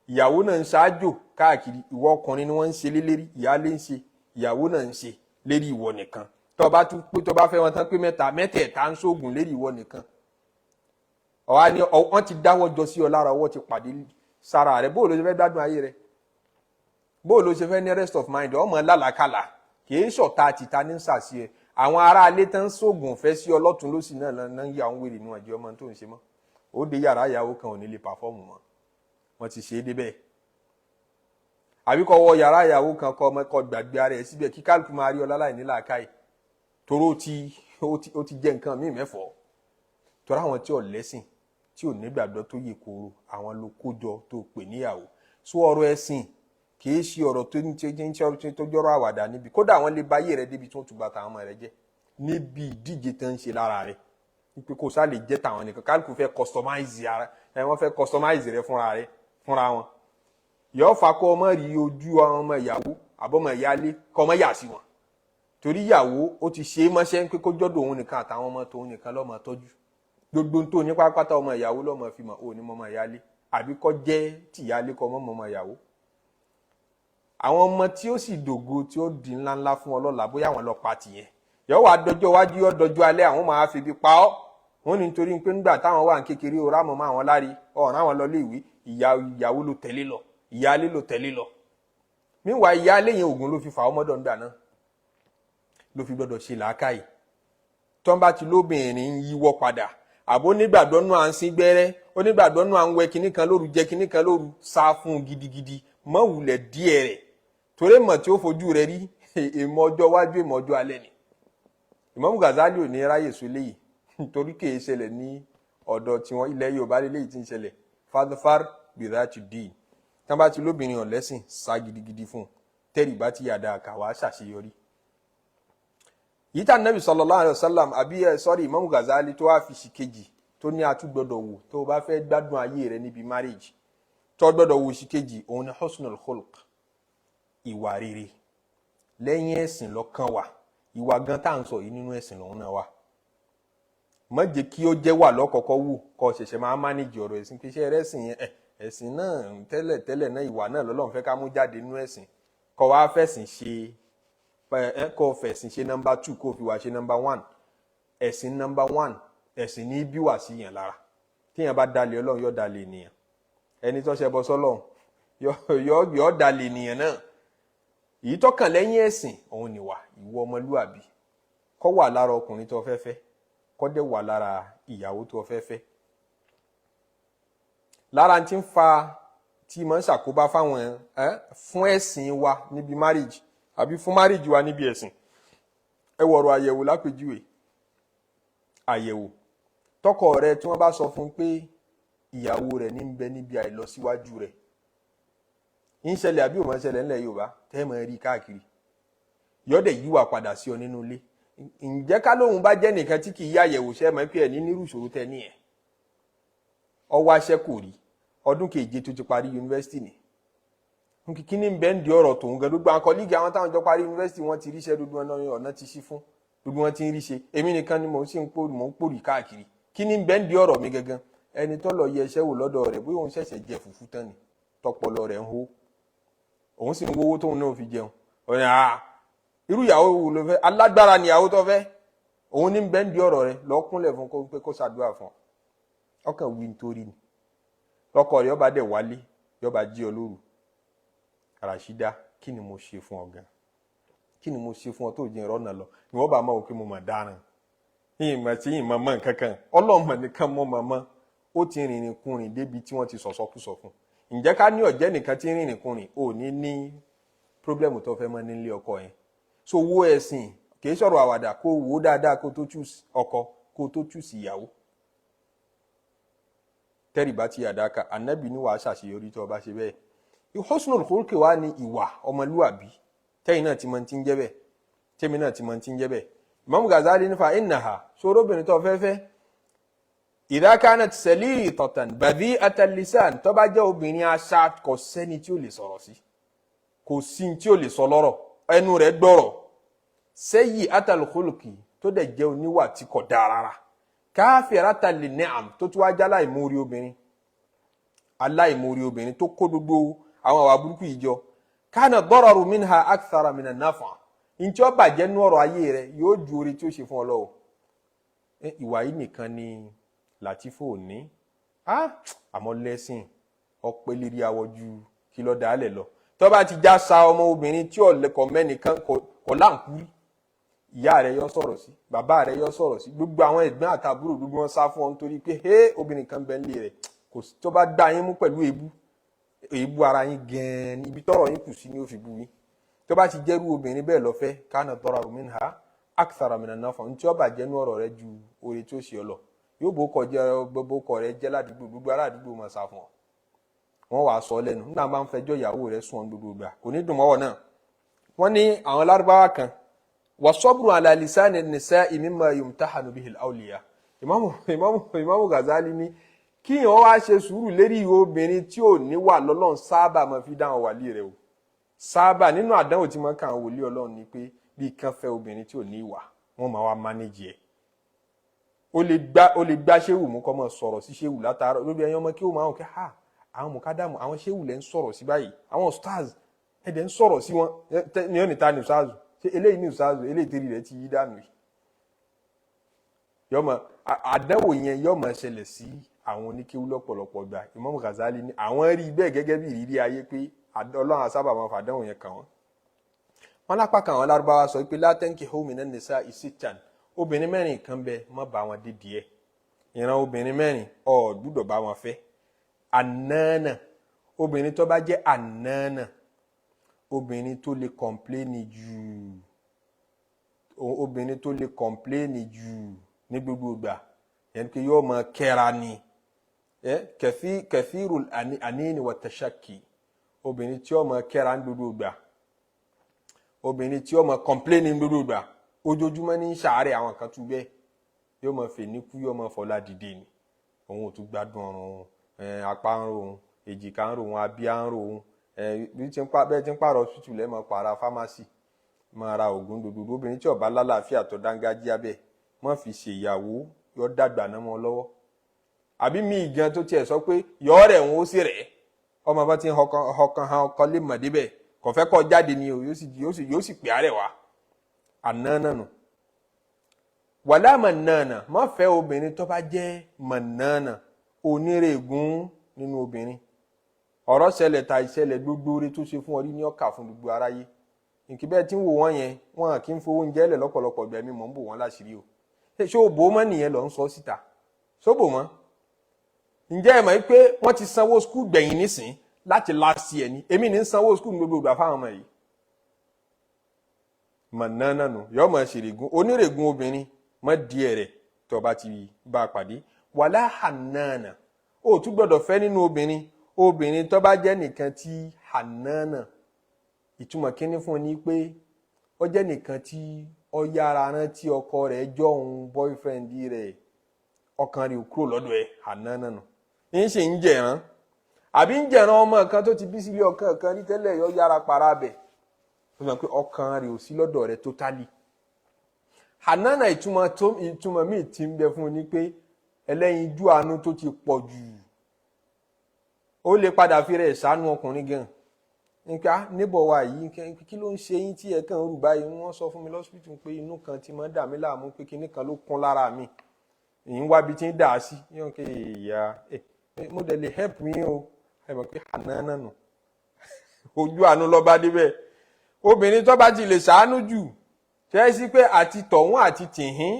ìyàwó náà ń ṣáájò káàkiri, ìwọ ọkùnrin ni wọ́n ń ṣe lélérí, ìyáálé ń ṣe, ìyàwó náà ń ṣe lérí ìwọ nìkan. tó bá fẹ́ wọn tán pé mẹ́tẹ̀ẹ̀ta ń ṣoògùn lérí ìwọ nìkan. ọ̀wá ni wọ́n ti dáwọ́ jọ sí ọ lára, ọwọ́ ti pàdé sára rẹ̀. bóòlù ṣe fẹ́ gbádùn ayé rẹ̀, bóòlù ṣe fẹ́ ní rest of mind, ọmọ lálàkàlà kìí ṣọ̀tá tìta ní sàṣì ẹ̀. àwọn ará alé tán ṣoògùn fẹ́ sí ọlọ́tún lósì náà náà ń yà àwọn wèrè níwọ̀n jẹ́ ọmọ tó ń ṣe mọ́. ó dé yàrá ìyàwó kan ò ní lè pàfọ́ọ̀mù mọ́, wọ́n ti ṣe é débẹ̀. àbí kọ́ wọ yàrá ìyàwó kan kọ́ ọmọ ẹ̀kọ́ gbàgbé ara ẹ̀ síbẹ̀ kí kálukú máa rí ọlá láì ní làákàyè toró ó ti jẹ́ nǹkan míì mẹ́fọ̀ọ́. torí àwọn tí ò lẹ́sìn tí ò nígbàgbọ́ tó yè kooro àwọn ló kójọ tó pè níyàwó. sọ ọ̀rọ̀ ẹ̀sìn kìí ṣe ọ̀rọ̀ tó ń ṣe tó jọ́rọ̀ àwàdà níbi, kódà àwọn lè báyé rẹ débi tí wọ́n tún bá tàwọn ọmọ rẹ jẹ́ níbi ìdíje tó ń ṣe lára rẹ wípé kò sá lè jẹ́ tàwọn nìkan, kálukú fẹ́ customize ara ẹ, wọ́n fẹ́ customize rẹ fúnra wọn. yọ fà kọ́ ọmọ rí ojú ọmọ ìyàwó àbọ̀mọ̀ ìyálé kọ́ ọmọ yà sí wọn torí ìyàwó ó ti ṣe é mọ́ṣẹ́ pé kó jọ́dọ̀ òun nìkan àtàwọn ọmọ tóun nìkan lọ́mọ tọ́jú, gbogbo tó ní pápátá ọmọ ìyàwó lọ́mọ fi mọ̀ ó ní mọ́mọ ìyálé, àbí kọ́ jẹ́ tìyálé kọ́ mọ́mọ ìyàwó. àwọn ọmọ tí ó sì dògo tí ó di ńláńlá fún ọlọ́lá bóyá àwọn lọ́ọ́ pa tìyẹn yọ wá dọjọ́ wájú yọ dọjọ́ alẹ́ àwọn máa fi bí pa ọ́. wọ́n ní nítorí pé nígbà táwọn wà ní kékeré o rámọ̀ mọ́ àwọn lárí ọ̀ràn àwọn lọ lé ìwé, ìyàwó ló tẹ̀lé lọ, ìyáálé ló tẹ̀lé lọ. míwàá ìyáálé yẹn ògùn ló fi fà ọmọdọ̀ ńgbà náà ló fi gbọdọ̀ ṣe làákàyè. tọ́n bá ti lóbìnrin yíwọ́ padà àbó nígbàgbọ́ nù à ń sín gbẹ́rẹ́, ó nígbàgbọ́ nù à ń wẹ kinní kan lóru jẹ kinní kan lóru, sá fún gidigidi, mọ́ wulẹ̀ díẹ̀ rẹ̀ torí mọ̀ tí ó fojú rẹ̀ rí èèmọ̀ ọjọ́ wájú èèmọ̀ ọjọ́ alẹ́ ni. Imam Al-Ghazzali ò ní ráyè sọ léyìí nítorí kìí ṣẹlẹ̀ ní ọ̀dọ̀ tiwọn ilẹ̀ Yorùbá léyìí tí ń ṣẹlẹ̀. fadfar bidhati din, tí wọ́n bá ti lóbìnrin ọ̀lẹ́sìn sá gidigidi fún un, tẹ́rì bá ti yàda àkàwá ṣàṣeyọrí. yìí tá Nabi sallallahu alaihi wasallam Imam Al-Ghazzali tó wá fi ṣì kejì tó ní àtúgbọ́dọ̀ wò tó bá fẹ́ gbádùn ayé rẹ̀ níbi marriage tó gbọ́dọ̀ wò ṣì kejì òun ni husnul khuluq, ìwà rere. lẹ́yìn ẹ̀sìn lọ́kàn wà, ìwà gan tá à ń sọ yìí nínú ẹ̀sìn lòun náà wà. má jẹ́ kí ó jẹ́ wà lọ́kọ̀ọ́kọ́ wù kó ṣẹ̀ṣẹ̀ máa mánéjì ọ̀rọ̀ ẹ̀sìn pé iṣẹ́ ẹ̀sìn yẹn ẹ̀sìn náà tẹ́lẹ̀ náà ìwà náà lọ́lọ́run fẹ́ ká mú jáde nínú ẹ̀sìn, kó wá fẹ̀sìn ṣe kó fẹ̀sìn ṣe number 2 kó fi wà ṣe number 1. ẹ̀sìn number 1 ẹ̀sìn ní bí wà sí yẹn lára. tíyẹn bá dalẹ̀ Ọlọ́run yóò dalẹ̀ ènìyàn, ẹni tó ṣẹbọ sọ́lọ́run yóò dalẹ̀ ènìyàn náà. èyí tó kàn lẹ́yìn ẹ̀sìn òun ni wà ìwọ ọmọlúàbí, kó wà lára ọkùnrin tó fẹ́ fẹ́, kó dẹ̀ wà lára ìyàwó tó fẹ́ fẹ́. lára tí ń fa tí mọ̀ ń ṣàkóbá fáwọn fún ẹ̀sìn wa níbi marriage àbí fún marriage wa níbi ẹ̀sìn, ẹ wọ̀rọ̀ àyẹ̀wò lápèjúwe. àyẹ̀wò tọkọ rẹ tí wọ́n bá sọ fún pé ìyàwó rẹ̀ ní ń bẹ níbi àìlọsíwájú rẹ̀, ń ṣẹlẹ̀ àbí ò máa ṣẹlẹ̀ ńlẹ̀ Yorùbá tẹ́ mọ̀ rí káàkiri yọ́dẹ̀ yíwà padà sí ọ nínú ilé. Ǹjẹ́ ká lóhun bá jẹ́ nìkan tí kì í yàyẹ̀wò ṣẹ́ mọ̀ pé ẹ̀ ní nírú ìṣòro tẹ́ ní ẹ̀ ọwọ́ aṣẹ́ kò rí ọdún keje tó ti parí yunifásitì ni kí ní bẹ́ẹ̀ ń di ọ̀rọ̀ tòun gan gbogbo àwọn kọ́líìgì àwọn táwọn jọ parí yunifásitì wọ́n ti ríṣẹ́ gbogbo ọ̀nà ti ṣí fún gbogbo wọn ti ń ríṣe èmi nìkan ni mò ń pòrì káàkiri kí ní bẹ́ẹ̀ ń di ọ̀rọ̀ mi gangan ẹni tó lọ yẹ iṣẹ́ wò lọ́dọ̀ rẹ̀ bóyá òun ṣẹ̀ṣẹ̀ jẹ fùfú tán ni tọpọlọ rẹ̀ ń hó òun sì ń wówó tóun náà fi jẹun ọ̀rẹ́ irú ìyàwó wo ló fẹ́ alágbára ni ìyàwó tó fẹ́ òun ní bẹ́ẹ̀ ń di ọ̀rọ̀ rẹ̀ lọ́kúnlẹ̀ fún kó pé kó ṣàdúrà fún ọkàn wí nítorí ni lọ́kọ rẹ̀ yọba dẹ̀ wálé yọba jí ọ lóru Rashida kí ni mo ṣe fún ọ gan kí ni mo ṣe fún ọ tó jẹ́ ìrọ́nà lọ ni wọ́n bá máa wò pé mo mà dáràn yìí mà tí yìí mà mọ́ nǹkan kan ọlọ́mọ nìkan mọ́ màmá ó ti rìnrìn kùnrin débi tí wọ́n ti sọ̀sọ́kùsọ fún ǹjẹ́ ká ní ọ̀jẹ́ nìkan tí rìnrìn kùnrin ò ní pírọ́blẹ́mù tó fẹ́ mọ́ nílé ọkọ yẹn so wo ẹ̀sìn kì í sọ̀rọ̀ àwàdà kó wò ó dáadáa kó tó choose ọkọ kó tó choose ìyàwó tẹ́rì bá ti àdáka ànábì ní wàá ṣàṣeyọrí tó bá ṣe bẹ́ẹ̀ husnul khuluqi wá ní ìwà ọmọlúwàbí tẹ́yìn náà ti mọ̀ tí ń jẹ́ bẹ́ẹ̀ tẹ́mi náà ti mọ̀ tí ń jẹ́ bẹ́ẹ̀ Imam Al-Ghazzali nífa innaha ṣòro obìnrin tó fẹ́fẹ́ idha kanat salitatan badhi'atal lisan tó bá jẹ́ obìnrin aṣa kò sẹ́ni tí ó lè sọ̀rọ̀ sí kò sí tí ó lè sọ lọ́rọ̀ ẹnu rẹ̀ gbọ́rọ̀ sayyi'atal khuluqi tó dẹ̀ jẹ́ oníwà tí kò dáa rárá kafiratal lin'am tó tún wá jẹ́ aláìmoore obìnrin tó kó gbogbo àwọn àwà burúkú ìjọ kana dararu minha akthara min an-naf' in tí ó bàjẹ́ nú ọ̀rọ̀ ayé rẹ̀ yóò ju orí tí ó ṣe fún ọlọ́wọ́ ìwà yìí nìkan ni Latifo ní àmọ́ lẹ́sìn ọpẹ́ lérí awọ ju kí lọ dálẹ̀ lọ tó bá ti já sa ọmọ obìnrin tí ọ̀lẹ́kọ̀ mẹ́nìkan kọ̀ láǹkúrí ìyá rẹ̀ yọ sọ̀rọ̀ sí bàbá rẹ̀ yọ sọ̀rọ̀ sí gbogbo àwọn ẹ̀gbọ́n àtàbúrò gbogbo wọn sá fún ọ nítorí pé obìnrin kan bẹ́ẹ̀ lé rẹ̀ kò sí tó bá gbá yín mú pẹ̀lú èébú ara yín gan-an ibi tọ́rọ̀ yín kù sí ni ó fi bú yín tó bá ti jẹ́rú obìnrin bẹ́ẹ̀ lọ fẹ́ kana dararu minha akthara min an-naf' tí ó bàjẹ́ nú ọ̀rọ̀ rẹ̀ ju oore tí ó ṣe ọ lọ yóò bókọ rẹ̀ jẹ́ ládùúgbò gbogbo ará àdúgbò máa sá fún ọ wọ́n wàá sọ lẹ́nu nígbà máa ń fẹjọ́ ìyàwó rẹ̀ sùn gbogbo gbà kò ní dùn mọ́wọ́ náà wọ́n ní àwọn lárúbáwá kan was-sabru ala lisani an-nisa'i mimma yumtahanu bihi al-awliya Imam Ghazali ní kí wọ́n wá ṣe sùúrù lérí obìnrin tí ò ní wà lọ́lọ́run sábà máa fi dáhùn wàlí rẹ̀ o sábà nínú àdánwò tí máa kàn án wòlíì Ọlọ́run ni pé bí kan fẹ́ obìnrin tí ò ní ìwà wọ́n máa wá mánéjì ẹ̀ ó lè gbá ṣéwù mú kọ́ mọ́ sọ̀rọ̀ sí ṣéwù látàárọ̀ lórí ẹ̀yàn ọmọ kí ó máa ń kẹ́ àwọn mọ̀kádàmù àwọn ṣéwù lẹ́ ń sọ̀rọ̀ sí báyìí àwọn stars ẹ̀dẹ̀ ń sọ̀rọ̀ sí wọn ní ọ̀nì ta ní ṣáàzù ṣé eléyìí ní ṣáàzù eléyìí tẹ́lẹ̀ rẹ̀ ti yí dànù yìí yọmọ àdánwò yẹn yọmọ ṣẹlẹ̀ sí àwọn oníkéwú lọ́pọ̀lọpọ̀ gbà Imam Ghazali ní àwọn rí bẹ́ẹ̀ gẹ́gẹ́ bí ìrírí ayé pé Ọlọ́run àsábà máa fàdánwò yẹn kàn wọ́n. wọ́n lápá kan àwọn lárúbáwá sọ pé la tankihu minan nisa'i sittan obìnrin mẹ́rin kan bẹ má bá wọn dídì ẹ̀ ìran obìnrin mẹ́rin ò gbúdọ̀ bá wọn fẹ́ ànánà obìnrin tó bá jẹ́ ànánà obìnrin tó lè kọ̀mpléènì jù ní gbogbo ìgbà yẹn pé yóò máa kẹ́ra ni kathirul anini wa tashakki obìnrin tí ó máa kẹ́ra ní gbogbo ìgbà obìnrin tí ó máa kọ̀mpléènì ní gbogbo ìgbà ojoojúmọ́ ní sàárẹ̀ àwọn kan tún bẹ́ẹ̀ yóò máa fè ní kú yóò máa fọlá dìde ni òun ò tún gbádùn ọrùn apá ń ro òun èjìká ń ro òun abíyá ń ro òun bẹ́ẹ̀ tí ń pààrọ̀ hospital lẹ́ẹ̀ máa pààrà pharmacy máa ra oògùn gbogbo obìnrin tí ó bá lálàáfíà tó dángájíá bẹ́ẹ̀ má fi ṣèyàwó yóò dàgbà náà mọ́ lọ́wọ́ àbí mi gan tó tiẹ̀ sọ pé yọ̀ọ́ rẹ̀ ń ó sì rẹ̀ ọmọ bá ti ọkàn hàn ọkọ lè mọ̀ débẹ̀ kò fẹ́ kọ́ jáde ni o yóò sì pè á rẹ̀ wá ànánà nù wàlá mànánà má fẹ́ obìnrin tó bá jẹ́ mànánà onírègùn nínú obìnrin ọ̀rọ̀ ṣẹlẹ̀ ta ìṣẹ̀lẹ̀ gbogbo orí tó ṣe fún ọ rí ní ọkà fún gbogbo aráyé nkì bẹ́ẹ̀ tí ń wò wọ́n yẹn wọn kì í fowó oúnjẹ lẹ̀ lọ́pọ̀lọpọ̀ gbẹ̀mí mọ̀ ń bò wọ́n láṣìírí o ṣé o bò ó mọ́ nìyẹn lọ ń sọ síta ṣó bò mọ́ ǹjẹ́ ẹ mọ̀ pé wọ́n ti sanwó skul gbẹ̀yìn nísìn láti last year ni èmi ní sanwó skul gbogbo ìgbà fáwọn ọmọ yìí mọ̀nánà nù yọ́ mọ̀ ṣèrègùn onírègùn obìnrin mọ́ díẹ̀ rẹ̀ tó bá ti bá a pàdé wàlá hànánà ó tún gbọ́dọ̀ fẹ́ nínú obìnrin tó bá jẹ́ nìkan tí hanana ìtumọ̀ kíní fún ní pé ó jẹ́ nìkan tí ó yára rántí ọkọ rẹ̀ jọ òun boyfriend rẹ̀ ọkàn rẹ̀ kúrò lọ́dọ̀ ẹ̀ hanana nù ń ṣe ń jẹ̀rán àbí ń jẹ̀rán ọmọ kan tó ti bí sílé ọkàn kan rí tẹ́lẹ̀ yọ yára para bẹ̀ ó sọ pé ọkàn rẹ̀ ò sí lọ́dọ̀ rẹ̀ totally. Hanana ìtumọ̀ míì tí ń bẹ fún ní pé ẹlẹ́yinjú àánú tó ti pọ̀ jù ó lè padà fi rẹ̀ ṣàánú ọkùnrin gan nípa níbọ̀ wa yìí kí ló ń ṣe yín tí ẹ kàn ń rù báyìí wọ́n sọ fún mi lọ́sibítù pé inú kan ti máa ń dà mí láàmú pé kinní kan ló kún lára mi èyí ń wábi tí ń dà á sí yóò ké ìyá mo dẹ̀ lè help mi o ẹ mọ̀ pé Hanana nù ojú àánú lọ́ba débẹ̀ obìnrin tó bá ti lè ṣàánú jù ṣe sí pé àti tọ̀hún àti tìhín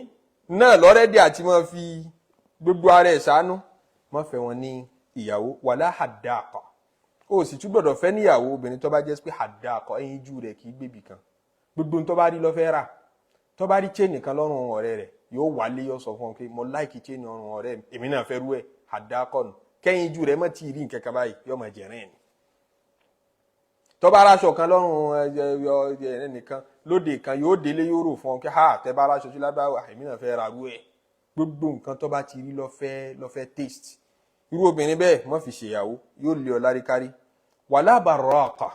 náà lọ́rẹ́dì àti máa fi gbogbo ara ẹ̀ ṣàánú má fẹ́ wọn ní ìyàwó wàlá hadaqa ó sì tún gbọ́dọ̀ fẹ́ níyàwó obìnrin tó bá jẹ́ pé hadaqa ẹyin jù rẹ̀ kì í gbébì kan gbogbo tó bá rí ló fẹ́ rà tó bá rí chain kan lọ́rùn ọ̀rẹ́ rẹ̀ yóò wálé yóò sọ fún un pé mo like chain ọ̀rùn ọ̀rẹ́ èmi náà fẹ́ rú ẹ̀ hadaqa nù kẹ́yìn jù rẹ̀ mọ́ tí ì rí nǹkan kan báyìí yóò máa jẹ̀rìn ẹ̀ tó bá ráṣọ kan lọ́rùn ẹnìkan lóde kan yóò délé yóò rò fún ọ kí tẹ bá ráṣọ tí lágbàwà èmi náà fẹ́ rarú ẹ̀ gbogbo nǹkan tó bá ti rí lọ́fẹ́ taste irú obìnrin bẹ́ẹ̀ má fi ṣèyàwó yóò lé ọ láríkárí wala barraqa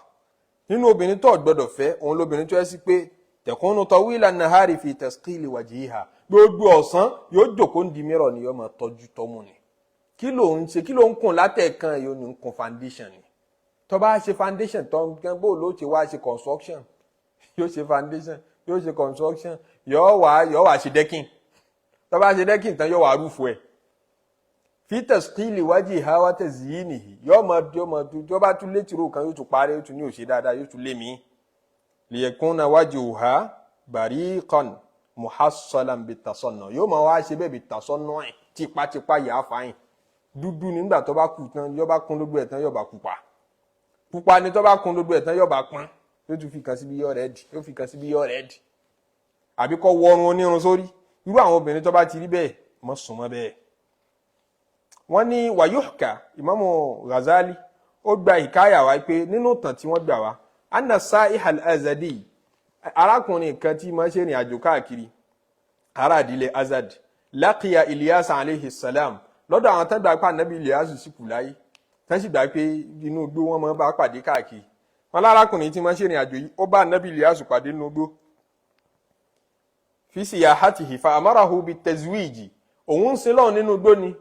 nínú obìnrin tó gbọ́dọ̀ fẹ́ òun lóbìnrin tó yẹ sí pé takunu tawila nahari fi tasqili wajhiha gbogbo ọ̀sán yóò jókòó ń di mìíràn ni yóò máa tọ́jú tọ́mù ni kí ló ń ṣe kí ló ń kùn látẹ̀kan yóò ní ń kun foundation ni tó bá ṣe foundation tó ń gbẹ́ bó ló ti wá ṣe construction yóò ṣe foundation yóò ṣe construction yóò wá ṣe decking tó bá ṣe decking tán yóò wá rúfu ẹ̀ fi tasqili wajhiha wa tazyinihi yóò mọ tó bá tún létí ro kan yóò tún parẹ́ yóò tún ní òṣè dáadáa yóò tún lé mi liyakuna wajhuha bariqan muhassalan bitasanna yóò máa wá ṣe bẹ́ẹ̀ bitasanna ẹ̀ tipátipá yà á fàáyìn dúdú nígbà tó bá kú tán yóò bá kún lógbó ẹ̀ tán yóò bá pupa ni tó bá kún lógbó ẹ̀ tán yóò bá pọ́n yóò tún fi kan síbi yóò rẹ́ẹ̀dì yóò fi kan síbi yóò rẹ́ẹ̀dì àbí kọ́ wọrun onírun sórí irú àwọn obìnrin tó bá ti rí bẹ́ẹ̀ mọ́ súnmọ́ bẹ́ẹ̀. wọ́n ní wayuhka Imam Al-Ghazzali ó gba ìkáyà wá pé nínú ìtàn tí wọ́n gbà wá anna Sa'ih al-Azadi arákùnrin kan tí máa ṣe rìn àjò káàkiri ará ìdílé Azad laqiya Ilyas alayhi salam lọ́dọ̀ àwọn tán gbà pé ànábì Ilyas sì kù láyé tán sì gbà pé inú igbó wọn máa bá pàdé káàkiri wọn lárákùnrin tí máa ṣe rìn àjò yìí ó bá ànábì Ilyas pàdé nínú igbó fi siyahatihi fa amarahu bitazwiji òun ń sin lọ́hùn nínú igbó ni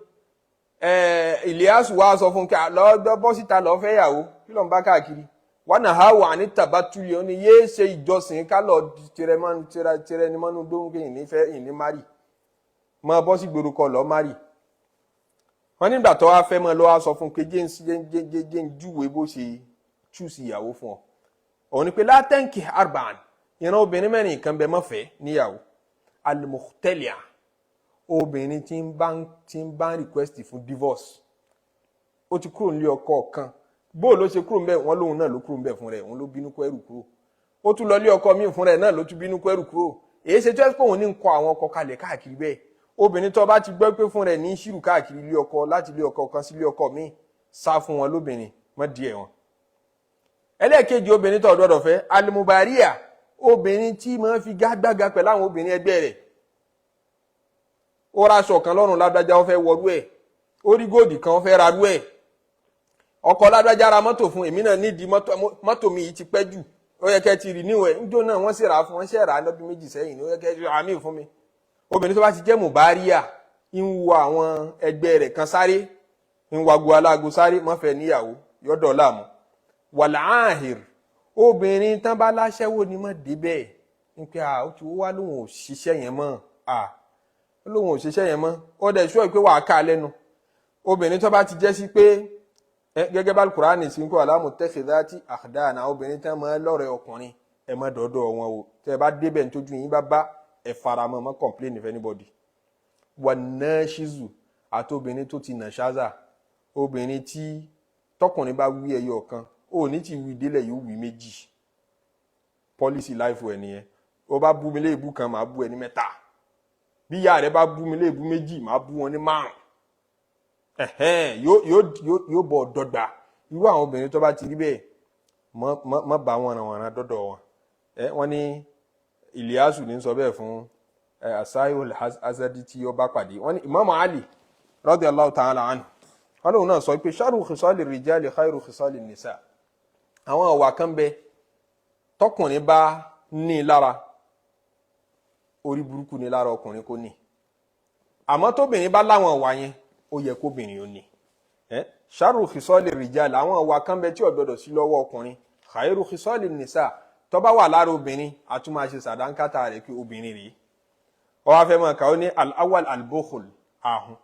Ilyas wá sọ fún kí lọ́ọ́ bọ́ síta lọ́ọ́ fẹ́ yàwó kí ló ń bá káàkiri wọn náà ha wà ní tabatuli ó ní yéé ṣe ìjọsìn ká lọ tirẹ ní mọ́nú gbóhùn kí ìní mari mọ́ bọ́ sí gbòòrò kọ lọ́ọ́ mari wọn nígbà tó wá fẹ́ mọ́ lọ́wọ́ sọ fún pé jẹ́ ń júwèé bó ṣe chúùsì ìyàwó fún ọ òun ni pé látẹ́ǹkì arba'an ìran obìnrin mẹ́rin kan bẹ mọ́fẹ́ níyàwó al-mukhtalia obìnrin tí ń bá ń request fún divorce ó ti kúrò nílé ọkọ kan bó ló ṣe kúrò ńbẹ̀ wọ́n lóhun náà ló kúrò ńbẹ̀ fún rẹ̀ òun ló bínú kó ẹrù kúrò ó tún lọ lé ọkọ míì fún rẹ̀ náà ló tún bínú kó ẹrù kúrò èyí ṣe tó ẹ́ pé òun ní ń kọ àwọn ọkọ kalẹ̀ káàkiri bẹ́ẹ̀ obìnrin tó bá ti gbọ́ pé fún rẹ̀ ní ṣírù káàkiri ilé ọkọ láti ilé ọkọ kan sí ilé ọkọ míì sá fún wọn lóbìnrin mọ́ díẹ̀ wọn. ẹlẹ́ẹ̀kejì obìnrin tó gbọ́dọ̀ fẹ́ alimubaria obìnrin tí máa fi gágbága pẹ̀lú àwọn obìnrin ẹgbẹ́ rẹ̀ ó raṣọ kan lọ́rùn ládájá ó fẹ́ wọlú ẹ̀ ó rí góòdì kan ó fẹ́ rarú ẹ̀ ọkọ ládájá ra mọ́tò fún èmi náà nídìí mọ́tò mi yìí ti pẹ́ jù ó yẹ kẹ́ ti rí níwẹ̀ níjó náà wọ́n sì rà fún wọn ṣe rà lọ́dún méjì sẹ́yìn ní ó yẹ kẹ́ ti rà mí fún mi. obìnrin tó bá ti jẹ́ mùbáríà ń wo àwọn ẹgbẹ́ rẹ̀ kan sáré ń wago alágo sáré mọ́fẹ́ níyàwó yọ́dọ̀ láàmú. wàláhìr obìnrin tán bá láṣẹ́wó ni mọ́ débẹ̀ ń pẹ́ ó ti wá lóhùn òṣìṣẹ́ yẹn mọ́ lóhùn òṣìṣẹ́ yẹn mọ́ ó dẹ̀ ṣọ́ ìpé wà ká lẹ́nu obìnrin tó bá ti jẹ́ sí pé gẹ́gẹ́ bá Al-Qur'ani sí ń kọ́ alámùtẹ́kìdáàtì àdáàna obìnrin tán mọ́ lọ́rẹ̀ ọkùnrin ẹ má dọ́dọ̀ wọn o tẹ́ bá débẹ̀ nítójú yín bá ẹ faramọ́ mọ́ complain if anybody. wà náà ṣízù àti obìnrin tó ti nà ṣáza obìnrin tí tọkùnrin bá wí ẹyọ kan ó ní ti wí délẹ̀ yóò wí méjì policy life ẹ̀ nìyẹn ó bá bú mi léèbú kan máa bú ẹni mẹ́ta bí ìyá rẹ̀ bá bú mi léèbú méjì máa bú wọn ní márùn yóò bọ̀ dọ́gba irú àwọn obìnrin tó bá ti rí bẹ́ẹ̀ mọ́ bá wọn ràn dọ́dọ̀ wọn. Wọ́n ní Ìlíyásù ní sọ bẹ́ẹ̀ fún Asayul Azadi tí ó bá pàdé. Wọ́n ní Imam Ali radiyallahu ta'ala anhu wọ́n lóun náà sọ pé sharu khisali rijali khairu khisali nisa. Àwọn ọ̀wà kan bẹ tọkùnrin bá ní lára orí burúkú ní lára ọkùnrin kò ní, àmọ́ tóbìnrin bá láwọn ọ̀wà yẹn ó yẹ kóbìnrin ó ní. Sharu khisali rijali, àwọn ọ̀wà kan bẹ tí ó gbọdọ̀ sí lọ́wọ́ ọkùnrin, khairu khisali nisa, tó bá wà lára obìnrin a tún máa ṣe sàdánkátà rẹ̀ pé obìnrin rèé. Ó wá fẹ́ mọ̀ ká ó ní al-awwal al-bukhul, ahun.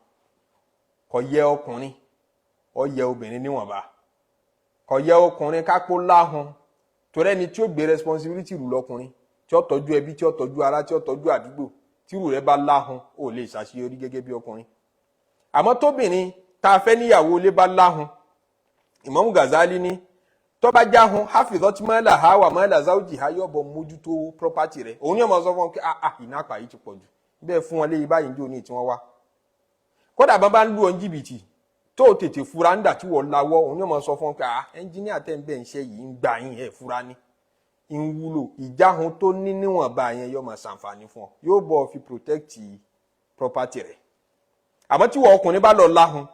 Kò yẹ ọkùnrin, ó yẹ obìnrin níwọ̀nba. Kò yẹ ọkùnrin kápó láhun, torí ẹni tí ó gbé responsibility rù lọ́kùnrin, tí ó tọ́jú ẹbí, tí ó tọ́jú ará, tí ó tọ́jú àdúgbò, tí rù rẹ̀ bá láhun ó lè ṣàṣeyọrí gẹ́gẹ́ bí ọkùnrin. Àmọ́ tóbìnrin tá a fẹ́ níyàwó lé bá láhun, Imam Al-Ghazzali ní tó bá jáhun hafizat malaha wa mala zawjiha, yọ̀bọ̀ mójútó property rẹ̀. Òun ni ọmọ sọ fún pé ìnápa yìí ti pọ̀ jù, bẹ́ẹ̀ fún wọn léyìí báyìí ní tí wọ́n wá. Kódà bá ń lù ọ́ jìbìtì tó tètè fura ń dà tí wọ́n lawọ́, òun ni ọmọ sọ fún pé ẹnjíníà tẹ́ ń bẹ̀ ń ṣe yìí ń gbà yín ẹ̀ fura ní. ń wúlò ìjáhun tó ní níwọ̀nba yẹn yóò máa ṣàǹfààní fún ọ, yóò bọ̀ fi protect property rẹ̀. Àmọ́ tí wọ́n ọkùnrin bá lọ láhun,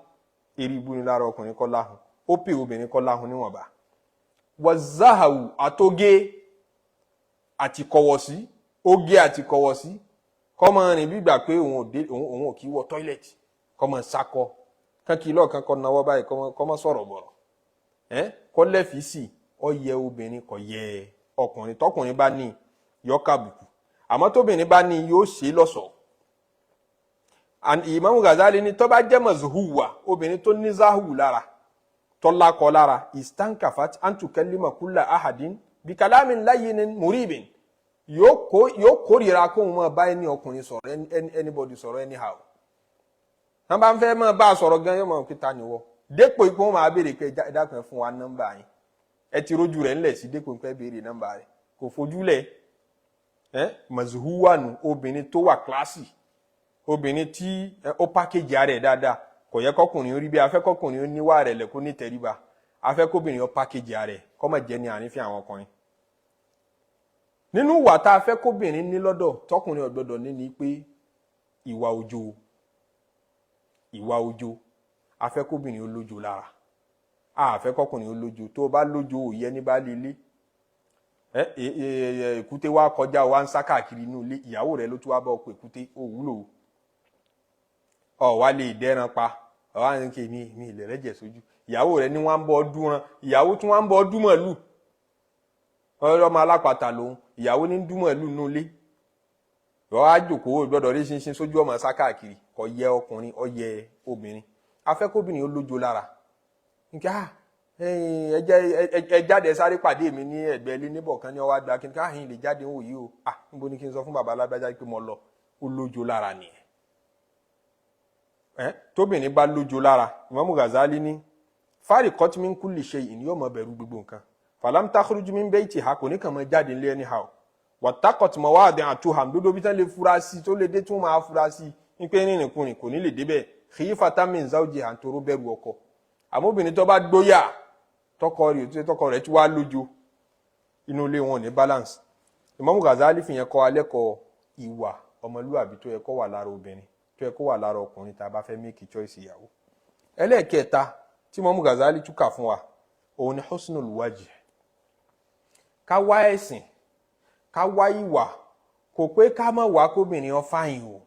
èrè ibu ni lára ọkùnrin kọ́ láhun, ó pè obìnrin kọ́ láhun níwọ̀nba. Wàzáhàwù àtógé àti kọ̀wọ̀sí, ógé àti kọ̀wọ̀sí, kọ́mọ rìn bí gbà pé òun ò kí wọ tọ́ílẹ̀tì, kọ́mọ sákọ, kán kí lọ́ọ̀kan kọ́ náwó báyìí kọ́mọ sọ̀rọ̀ bọ̀rọ̀. Kọ́ lẹ́fìísì, ó yẹ obìnrin kò yẹ ọkùnrin. Tọkùnrin bá ní yóò kàbùkù, àmọ́ tóbìnrin bá ní yóò ṣe lọ́ṣọ̀ọ́. And Imam Al-Ghazzali ní tó bá jẹ́ mazhuwa, obìnrin tó ní záhù lára, tó lákọ lára, istankafat an tukallima kulla ahadin bi kalamin layyinin muribin, yóò kórìíra kó mọ́ bá ẹni ọkùnrin sọ̀rọ̀, anybody sọ̀rọ̀ anyhow. Wọ́n bá ń fẹ́ mọ́ bá sọ̀rọ̀ gan yóò mọ̀ pé ta ni wọ́, dépò ipò wọn máa béèrè pé dákun fún wa nọ́mbà yín, ẹ ti rójú rẹ̀ ńlẹ̀ sí dépò pé béèrè nọ́mbà rẹ̀, kò fojú lẹ̀. Mazhuwa nù, obìnrin tó wà kíláàsì, obìnrin tí ó pákéjì rẹ̀ dáadáa. Kò yẹ kọkùnrin orí bí afẹ́ kọkùnrin ó níwà rẹ̀ lẹ́kọ́ ní tẹríba, afẹ́ kóbìnrin ó pákéjì rẹ̀ kó má jẹ́ ní àrífín àwọn ọkùnrin. Nínú ìwà tá a fẹ́ kóbìnrin ní lọ́dọ̀ tọkùnrin ò gbọdọ̀ ní ni pé ìwà òjò, afẹ́ kóbìnrin ó lójó lára, afẹ́ kọkùnrin ó lójó. Tó bá lójó ò yẹ ní bá lélé, èkúté wá kọjá wá ń sá káàkiri inú ilé, ìyàwó rẹ̀ ló tún wá bá ọ pé èkúté ó wúlò, ọ wá lè dẹ́ran pa, ọ wá ní kí mi ilẹ̀ rẹ̀ jẹ̀ sójú. Ìyàwó rẹ̀ ní wọ́n ń bọ́ ọdún ran, ìyàwó tí wọ́n ń bọ́ ọdún mọ̀lú, ọlọ́mọ alápàtà lòun, ìyàwó ní dún mọ̀lú nínú ilé. Ọ wá jòkó gbọ́dọ̀ rí ṣinṣin sójú ọmọ sá káàkiri. Kò yẹ ọkùnrin, ó yẹ obìnrin. Afẹ́ kóbìnrin ó lójó lára. Nǹkan ẹ jáde sáré pàdé mi ní ẹ̀gbẹ́ ilé níbọ̀ kan ní ọwá gba kí n káàhìn lè jáde wò yìí o. Níbo ni kí n sọ fún bàbá alágbájá pé mo lọ, ó lójó lára nìyẹn. Tóbìnrin bá lójó lára, Imam Al-Ghazzali ní fariqat min kulli shay'in, yóò mọ bẹ̀rù gbogbo nǹkan. Falam takhruj min baytiha, kò ní kàn mọ́ jáde nílé anyhow. Wattaqat mawadi'a tuham, dódó bí tán lè fura sí tó lè dé tún máa fura sí ní pé rìnrìnkùnrin kò ní lè débẹ̀. Khifatan min zawjiha, tó bẹ̀rù ọkọ. Àmọ́ obìnrin tó bá gbóyà, tọkọ rẹ̀ tí wá lójó, inú ilé wọn ní balance. Imam Al-Ghazzali fi yẹn kọ́ alẹ́kọ̀ọ́ ìwà ọmọlúwàbí tó yẹ kó wà lára obìnrin, tó yẹ kó wà lára ọkùnrin tá a bá fẹ́ make choice ìyàwó. Ẹlẹ́ẹ̀kẹta tí Imam Al-Ghazzali tún kà fún wa, òun ni husnul wajh. Ká wá ẹ̀sìn, ká wá ìwà, kò pé ká má wá kóbìnrin ọ fáyìn o.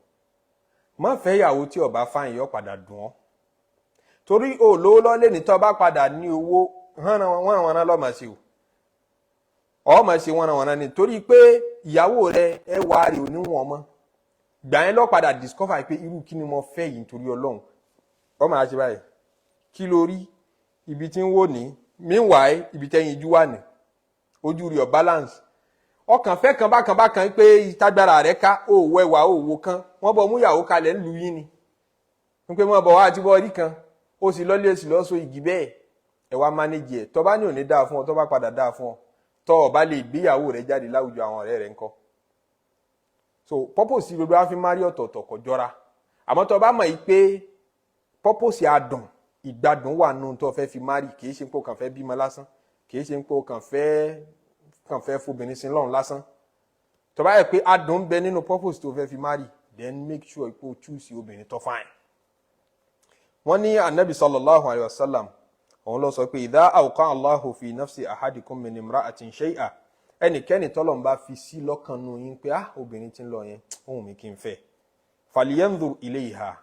Má fẹ́ ìyàwó tí ó bá fáyìn yóò padà dùn ọ́. Torí o lówó lọ́lé ní tó bá padà ní owó, wọ́n lọ́mọ sí o. Ọmọ sí wọ́n ní torí pé ìyàwó rẹ̀ ẹwà rẹ̀ ò níwọ̀n mọ́. Gbà yẹn lọ padà discover pé irú kí ni mo fẹ́ yìí nítorí Ọlọ́run. Ọmọ àti báyìí, kí ló rí ibi tí ń wò ní, meanwhile ibi tẹ́yìn ijú wà ní, ojú rí ọ balance. Ọkàn fẹ́ kan bákan pé ìtagbára rẹ̀ ká, ó wẹwà ó wo kan, wọ́n bọ̀ mú ìyàwó kalẹ̀ ń lu yín ni. Wọ́n pé wọ́n bọ̀ wá àti bọ́ rí kan, ó sì lọ́lé èsì lọ́sọ igi bẹ́ẹ̀, ẹ wá manage ẹ̀. Tó bá ní òní dáa fún ọ, tó bá padà dáa fún ọ, tó bá lè gbéyàwó rẹ̀ jáde láwùjọ àwọn ọ̀rẹ́ rẹ̀ ńkọ́. So purpose gbogbo á fi marry ọ̀tọ̀ọ̀tọ̀ kò jọra. Àmọ́ tó bá mọ̀ yìí pé purpose adùn, ìgbádùn wà nù tó fẹ́ fi marry, kì í ṣe pé ó kàn fẹ́ bímọ lásán. kì í ṣe pé o kàn fẹ́ fobìnrin sin lọ́run lásán. tó bá yẹ pé adùn bẹ nínú purpose tó fẹ́ fi marry, then make sure pé o choose obìnrin tó fine. wọ́n ní anabi sallallahu alayhi wa sallam òun ló sọ pé idha awqa Allahu fi nafsi ahadikum min imra'atin shay'a, ẹnikẹ́ni tọ́lọ́run bá fi sí lọ́kàn nù yín pé obìnrin tí ń lọ yẹn òun mi kí n fẹ́, falyanzur ilayha,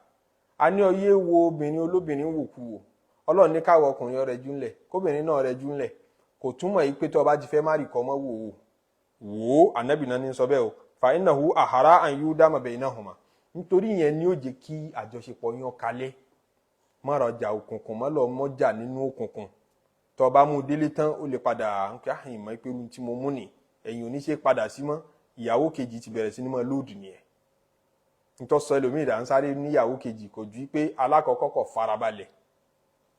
a ní ọyẹ́ wo obìnrin olóbìnrin wò kú wò. Ọlọ́run ní káwọ ọkùnrin ọrẹ júnlẹ̀ kóbìnrin náà rẹ júnlẹ̀, kò túmọ̀ yìí pé tó bá ti fẹ́ marry kọ́ mọ́ wò ó ànábì náà ní sọ bẹ́ẹ̀ o, fa innahu ahara an yudama baynahuma, nítorí yẹn ni ó jẹ́ kí àjọṣepọ̀ yín kalẹ̀. mọ́ra ọjà òkùnkùn mọ́ lọ mọ́jà nínú òkùnkùn, tó bá mú délé tán ó lè padà ń pẹ́ ìmọ̀ ìpérú tí mo mú nì ẹ̀yìn oníṣe padà sí mọ́, ìyàwó kejì ti bẹ̀rẹ̀ sí ní mọ́ lóòdù nìyẹn. nítorí sọ ẹlòmíì dà ń sáré níyàwó kejì kò ju pé alákọ̀ọ́kọ́ kọ̀ farabalẹ̀,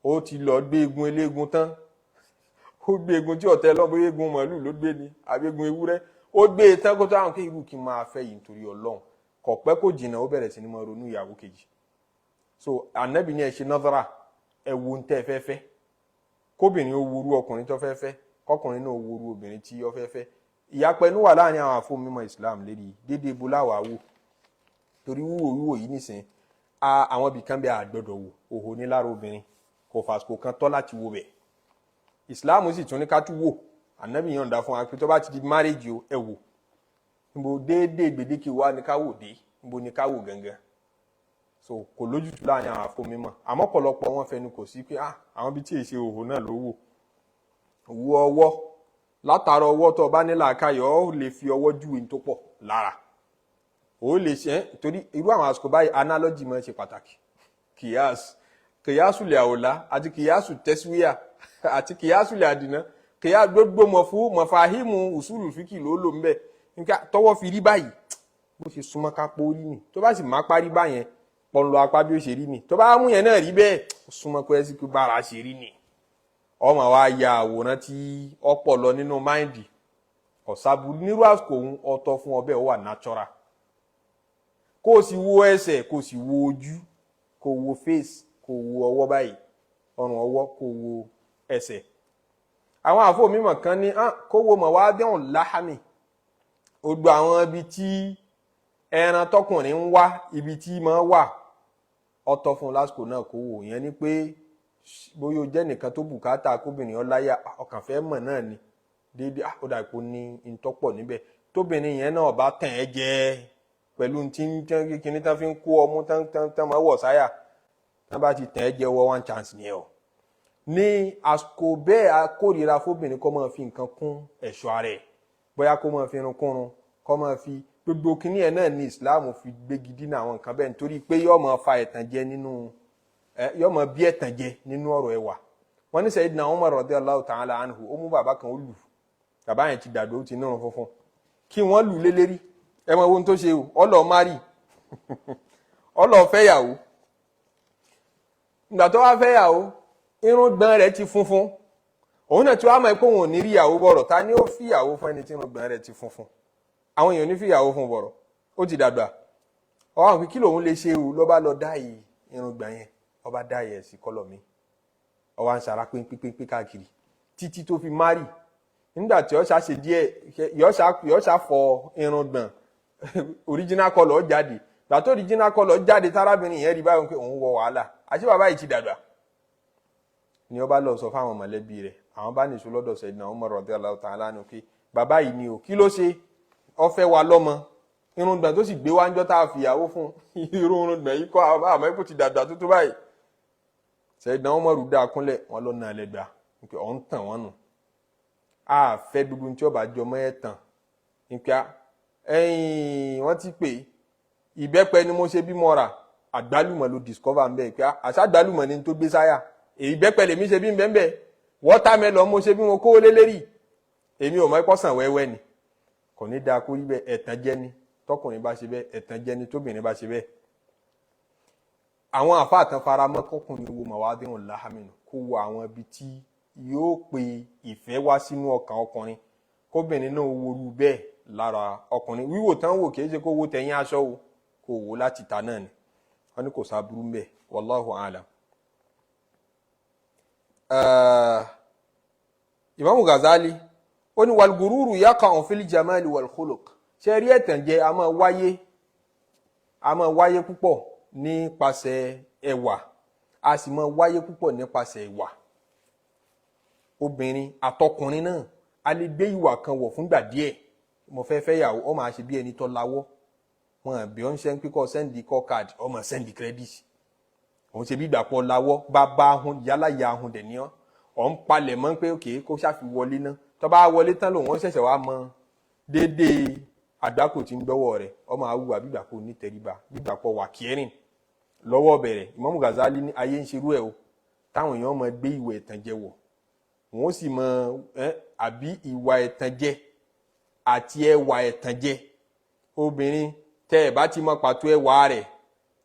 ó ti lọ gbé egun eléegun tán, ó gbé egun tí ọ̀tẹ́ lọ́bọ̀ egun màálù ló gbé ni àbí egun ewúrẹ́, ó gbé e tán kó tó àwọn pé irú kí n máa fẹ́ yìí nítorí Ọlọ́run, kò pẹ́ kó jìnnà ó bẹ̀rẹ̀ sí ní mọ́ ronú ìyàwó kejì. so ànábì ní ẹ ṣe nọ́dọ́rà, ẹ wo ń tẹ́ fẹ́ fẹ́, kóbìnrin ó worú ọkùnrin tó fẹ́ fẹ́, kọkùnrin náà ó worú obìnrin tí ó fẹ́ fẹ́. ìyapẹnu wà láàrin àwọn àfọ mímọ́ Islam lérí déédéé bó láwàá wò, torí wíwò yìí nìsín àwọn ibìkan bẹ àgbọ́dọ̀ wò òhò ní lára obìnrin, kò fàsìkò kan tọ́ láti wo bẹ̀. Islam sì tún ní ká tún wò, ànábì yọ̀ǹda fún wa pé tó bá ti di marriage o ẹ wò, níbo déédéé gbèdéke wa ní ká wò dé, níbo ní ká wò gangan. so kò lójútùú láàrin àwọn àfọ mímọ́, àmọ́ ọ̀pọ̀lọpọ̀ wọn fẹnu kò sí pé àwọn bí tí èsì òhò náà ló wò. wo ọwọ́, látara ọwọ́ tó bá ní làákàyè ó lè fi ọwọ́ júwe tó pọ̀ lára, ó lè ṣe torí irú àwọn àsìkò báyìí analogy máa ń ṣe pàtàkì. kìyàsù lè àwòlá àti kìyàsù tẹ́síwíyà àti kìyàsù lè àdìná, kìyà gbogbo mọ̀fàhímù usulu fíkì ló lò ń bẹ̀, nígbà tọwọ́ fi rí báyìí bó ṣe súnmọ́ ká pórí nì, tó bá sì má parí báyẹn pọnlọ apá bí ó ṣe rí nì, tó bá mú yẹn náà rí bẹ́ẹ̀ ó súnmọ́ pé ẹsì pé bára ṣe rí nì. ọmọ wa ya àwòrán tí ọ̀pọ̀ lọ nínú máìndì ọ̀sàbùrú nírú àsìkò òun ọ̀tọ̀ fún ọbẹ̀ ó wà natural. kó o sì wo ẹsẹ̀, kó o sì wo ojú, kó o wo face, kó o wo ọwọ́ báyìí, ọrùn ọwọ́, kó o wo ẹsẹ̀. àwọn àfọ mímọ̀ kan ní kó wo mọ̀ wá dẹ́hùn láhàmì, ó gba àwọn ibi tí ẹran tọkùnrin ń wá, ibi tí máa wà ọ̀tọ̀ fún lásìkò náà kó wò. yẹn ni pé bóyá o jẹ́ nìkan tó bùkátà kóbìnrin ọláyà, ọkàn fẹ́ mọ̀ náà ni déédéé ó dà pé ó ní ìtọ́pọ̀ níbẹ̀, tóbìnrin yẹn náà bá tàn ẹ́ jẹ pẹ̀lú tí ń tán kíní tán fi ń kó ọmú tán máa wọ̀ sáyà, tán bá ti tàn ẹ́ jẹ wọ one chance ni ẹ̀ ọ́. ní àsìkò bẹ́ẹ̀ akórira fóbìnrin kó máa fi nǹkan kún ẹ̀ṣọ́ ara ẹ̀, bóyá kó máa fi irun kúrun, kó máa fi gbogbo kíní ẹ̀ náà ní Islam fi gbégi dínà àwọn nǹkan bẹ́ẹ̀, nítorí pé yóò máa fa ẹ̀tànjẹ nínú yóò máa bí ẹ̀tànjẹ nínú ọ̀rọ̀ ẹwà. wọ́n ní Sayyidina Umar radiyallahu ta'ala anhu ó mú bàbá kan ó lù, bàbá yẹn ti dàgbà ó ti nírun funfun, kí wọ́n lù lélẹ́rí, ẹ mọ ohun tó ṣe o, ọlọ mari ọlọ fẹ́yàwó. ìgbà tó wá fẹ́yàwó irun gbọ̀n rẹ̀ ti funfun, òun náà tí wàá mọ̀ pé òun ò ní rí ìyàwó bọ̀rọ̀, ta ni ó fìyàwó fún ẹni tí irun gbọ̀n rẹ̀ ti funfun? àwọn èèyàn ní fìyàwó fún bọ̀rọ̀, ó ti dàgbà. ọwọ́ àwọn kí lòun lè ṣe o, ló bá lọ dáì irun gbọ̀n yẹn, ó bá dáì ẹ̀ sí kọ́lọ̀ mi, ó wá ń sara pínpínpín káàkiri títí tó fi mari. nígbà tí ọ̀ṣà ṣe díẹ̀ yọ̀ṣà fọ irun gbọ̀n original colour jáde, gbà tó original colour jáde tárábìnrin yẹn rí báyìí pé òun wọ wàhálà, àti bàbá yìí ti dàgbà. ni ó bá lọ sọ fáwọn mọ̀lẹ́bí rẹ̀, àwọn bá nìṣó lọ́dọ̀ Sayyidina Umar radiyallahu ta'ala anhu pé bàbá yìí ni o, kí ló ṣe, ó fẹ́ wa lọ́mọ, irun gbọ̀n tó sì gbé wá ń jọ́ tá a fìyàwó fún irun gbọ̀n yìí kọ́ àmọ́ ipò ti dàgbà tó tó báyìí. Sayyidina Umar dá kúnlẹ̀, wọn lọ nà lẹ́gbàá pé ọ̀ ń tàn wọ́n nù, a fẹ́ gbogbo tí ọba jọmọ́ ẹ̀ tàn nípa wọ́n ti pè ìbẹ́pẹ ni mo ṣe bí mo rà, àgbálùmọ̀ ló discover ń bẹ́ẹ̀ pé àṣà àgbálùmọ̀ ni tó gbé sáyà, èyí bẹ́pẹ lèmi ṣe bí ń bẹ́ẹ̀ watermelon mo ṣe bí mo kówó lélẹ́rì, èmi ò mọ ẹ̀kọ́ sàn wẹ́wẹ́ ni, kò ní dáa kó rí bẹ́ẹ̀, ẹ̀tàn jẹ́ ni tọkùnrin bá ṣe bẹ́ẹ̀, ẹ̀tàn jẹ́ ni tóbìnrin bá ṣe bẹ́ẹ̀. àwọn àfáà tán faramọ́ kọkùnrin wo màwádìrún láhàmínú, kó wo àwọn ibi tí yóò pe ìfẹ́ wá sínú ọkàn ọkùnrin, kóbìnrin náà worú bẹ́ẹ̀ lára ọkùnrin. wíwò tán wò kìí ṣe kó wo tẹ̀yìn aṣọ o, kó wò láti ta náà ni. wọ́n ní kò sáburú ń bẹ̀, wallahu a'lam. Imam Al-Ghazzali ó ní wal gururu yaqa'u fil jamali wal khuluq. Ṣé rí ẹ̀tànjẹ a máa wáyé púpọ̀ nípasẹ̀ ẹwà, a sì máa wáyé púpọ̀ nípasẹ̀ ìwà. Obìnrin àtọkùnrin náà a lè gbé ìwà kan wọ̀ fúngbà díẹ̀, mo fẹ́ fẹ́yàwó, ó máa ṣe bí ẹni tó lawọ́, wọn bí ọ́n ṣe ń pínkọ́ sẹ́ndì call card, ó máa sẹ́ndì credit, òun ṣe bí ìgbàpọ̀ lawọ́, bàbá ahun yálà ya ahun dẹ̀ ní ọ́ ń palẹ̀ mọ́ pé òkè kó ṣàfi wọlé náà, tó bá wọlé tán lòun wọ́n ṣẹ̀ṣẹ̀ wá mọ déédéé àgbákò tí ń gbọ́wọ́ rẹ̀, ó máa wù àbígbàpọ̀ nítẹríba, bígbàpọ̀ wà kẹrin lọ́wọ́ bẹ̀rẹ̀. Imam Al-Ghazzali ní ayé ń ṣerú ẹ̀ o, táwọn èèyàn máa gbé ìwà ẹ̀tànjẹ wọ̀, wọ́n sì mọ àbí ìwà ẹ̀tànjẹ àti ẹwà ẹ̀tànjẹ. Obìnrin tẹ́ ẹ̀ bá ti mọ pàtó ẹwà rẹ̀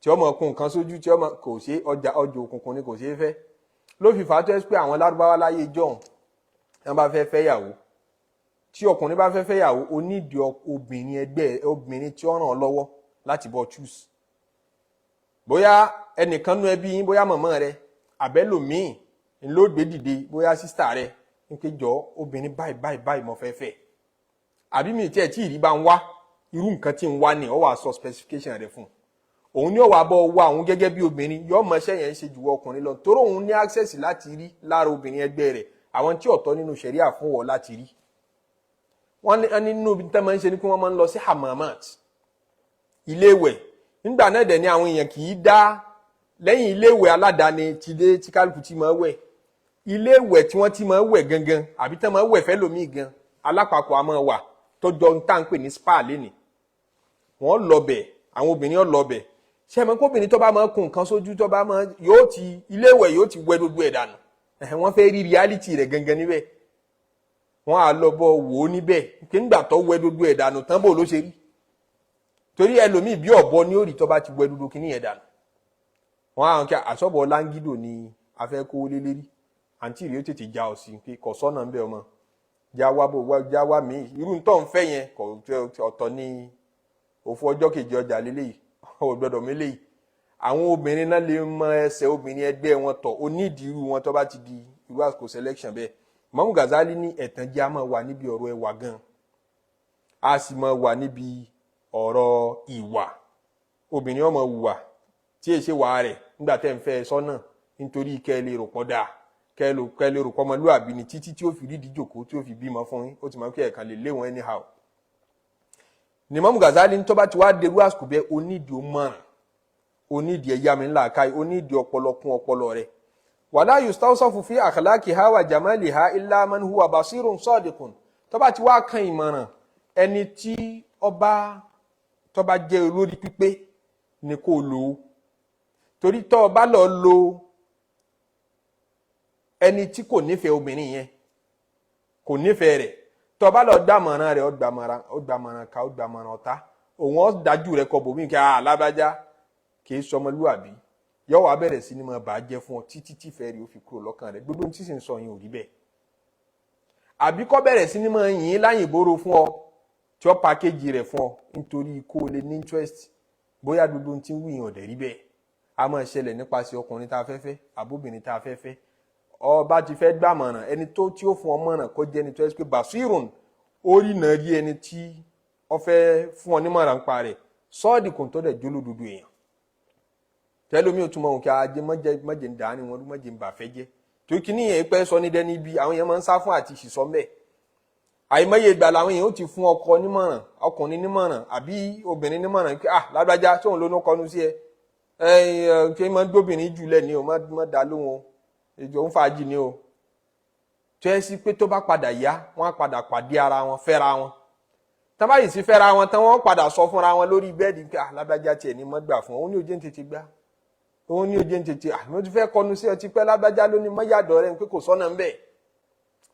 tí ọmọ kun nǹkan sójú tí ọmọ kò ṣe ọjà òkùnkùn ni kò ṣe é fẹ́. Ló fi fàá tó ẹ́ pé àwọn Lárúbáwá láyé jọ̀hún wọ́n bá fẹ́ fẹ́yàwó, tí ọkùnrin bá fẹ́ fẹ́yàwó ó nídìí obìnrin ẹgbẹ́ obìnrin tí ó ràn ọ́ lọ́wọ́ láti bọ́ choose. Bóyá ẹnìkan nú ẹbí yín, bóyá màmá rẹ àbẹ́lòmíì ló gbé dìde, bóyá sísítà rẹ ń pé jọ obìnrin báyìí mo fẹ́ fẹ́, àbí mi tí ẹ̀ tí ìrí bá ń wá irú nǹkan tí ń wá ní ọ wà sọ specification rẹ fún òun, ní ọ̀wà bọ́ wá òun gẹ́gẹ́ bí obìnrin yọ ọmọ iṣẹ́ yẹn ṣe jù ọkùnrin lọ, torí òun ní access láti rí lára obìnrin ẹgbẹ́ rẹ̀ àwọn tí ọ̀tọ̀ nínú ṣẹ̀ríà fún wọ láti rí. Wọ́n ní nínú ibi tẹ́ máa ń ṣe ni pé wọ́n máa ń lọ sí hamamat, iléèwẹ̀. Nígbà náà dẹ̀ ni àwọn èèyàn kì í dá lẹ́yìn iléèwẹ̀ aládàáni tí kálukú ti máa wẹ̀, iléèwẹ̀ tí wọ́n ti máa wẹ̀ gangan àbí tẹ́ máa wẹ̀ fẹ́ lómi gan alápapọ̀ a máa wà tó jọ ń tà ń pè ní spa lénìí. Wọ́n lọ bẹ̀, àwọn obìnrin ọ̀ lọ bẹ̀. Ṣé ẹ̀mọ́ kóbìnrin tó bá máa kun nǹkan sójú tó bá máa iléèwẹ̀ yóò ti wẹ gbogbo ẹ̀ dànù. Wọ́n fẹ́ rí reality rẹ̀ gangan níbẹ̀. Wọ́n á lọ bọ̀ wò ó níbẹ̀ kí nígbà tó wẹ gbogbo ẹ̀ dànù tán bò ló ṣe rí. Torí ẹlòmíì bí ọ̀bọ ní òrì tó bá ti wẹ gbogbo kíní ẹ̀ dànù. Wọ́n á hàn kí àṣọ́bọ̀ láńgídò ni a fẹ́ kó lé lérí. Àǹtí rẹ̀ ó tètè já ọ sí pé kò sọ́nà ń bẹ ọmọ. Jáwá mi irú tó ń fẹ́ yẹn ọ̀tọ̀ ní òfò ọjọ́ kejì ọjà lélẹ́yìí ò gbọ́dọ̀ mélèyìí. Àwọn obìnrin náà lè mọ ẹsẹ̀ obìnrin ẹgbẹ́ wọn tọ̀ onídìí irú wọn tó bá ti di irú àsìkò selection bẹ́ẹ̀. Imam Al-Ghazzali ní ẹ̀tànjẹ a máa wà níbi ọ̀rọ̀ ẹwà gan, a sì máa wà níbi ọ̀rọ̀ ìwà. Obìnrin ọmọ wùwà tí èṣe wà rẹ̀ nígbà tẹ́ ń fẹ́ sọ́nà nítorí kẹ́ lè rò pọ̀ dáa, kẹ́ lè rò pọ̀ ọmọlúwàbí ni títí tí ó fi rídìí jòkó tí ó fi bímọ fún yín, ó ti máa ń kí ẹ̀kan lè lé wọn anyhow. Ni Imam Al-Ghazzali ní tó bá ti wá derú àsìkò bẹ́ẹ̀ onídìí ó mọ̀ràn, onídìí ẹ̀yà mi ńlá káyì, onídìí ọpọlọ kún ọpọlọ rẹ̀. Wala yustawsafu fi akhlaqiha wa jamaliha illa man huwa basirun sadiqun. Tó bá ti wá kan ìmọ̀ràn ẹni tí tó bá jẹ́ olórí pípé ni kó lò ó. Torí tó bá lọ lo ẹni tí kò nífẹ̀ẹ́ obìnrin yẹn, kò nífẹ̀ẹ́ rẹ̀, tó bá lọ dámọ̀ràn rẹ̀ ó gbàmọ̀ràn ká ó gbàmọ̀ràn ọ̀tá, òun ó dájú rẹ̀ kọ bòmí kí alábájá kì í sọmọlúwàbí, yóò wá bẹ̀rẹ̀ sí ni máa bàá jẹ́ fún ọ títí tí ìfẹ́ rẹ̀ ó fi kúrò lọ́kàn rẹ̀. Gbogbo tí sì ń sọ yín ò rí bẹ́ẹ̀. Àbí kó bẹ̀rẹ̀ sí ni máa yìn láyìnbóró fún ọ tí ó pàkéjì rẹ̀ fún ọ nítorí kó o lè ní interest, bóyá gbogbo tí ń wù yín ọ̀dẹ̀ rí bẹ́ẹ̀. A máa ṣẹlẹ̀ nípasẹ̀ ọkùnrin tá a fẹ́ fẹ́ àbóbìnrin tá a fẹ́ fẹ́. Ọba ti fẹ́ gbàmọ̀ràn ẹni tí ó fún ọ mọ̀ràn kó jẹ́ ẹni tó ẹ́ pé basirun ó rí náà rí ẹni tí ó fẹ́ fún ọ nímọ̀ràn pa rẹ̀ sọ́ọ̀dì kò tó dẹ̀ jólódodo èèyàn. Tẹ́lómi ò túnmọ̀ òun kí ajé mọ́jẹ̀ ń dání wọn mọ́jẹ̀ ń bà fẹ́ jẹ́. Torí kí níyẹn pẹ́ sọ ní dẹ́ni bí àwọn èèyàn máa ń sá fún àti ìṣìṣọ́ mẹ́. Àìmọye ìgbà làwọn èèyàn ó ti fún ọkọ nímọ̀ràn, ọkùnrin nímọ̀ràn àbí obìnrin nímọ̀ràn pé lágbájá tóun ló ń kọnu sí ẹ. Kí máa ń gbóbìnrin jùlẹ̀ ni o, má dá lóhun ìjọ ń fàájì ni o. Tó ẹ́ sí pé tó bá padà yá, wọ́n á padà pàdé ara wọn, fẹ́ra wọn. Tán bá yìí sí fẹ́ra wọn tán wọ́n padà sọ fúnra wọn lórí bẹ́ẹ̀dì pé lágbájá tiẹ̀ ní mọ́ gbà fún òun ní òjé ń tètè gbá. Òun ní òjé ń tètè mo ti fẹ́ kọnu sí ọtí pẹ́ lágbájá lónìí mọ́yàdọ̀ rẹ̀ pé kò sọ́nà ń bẹ̀.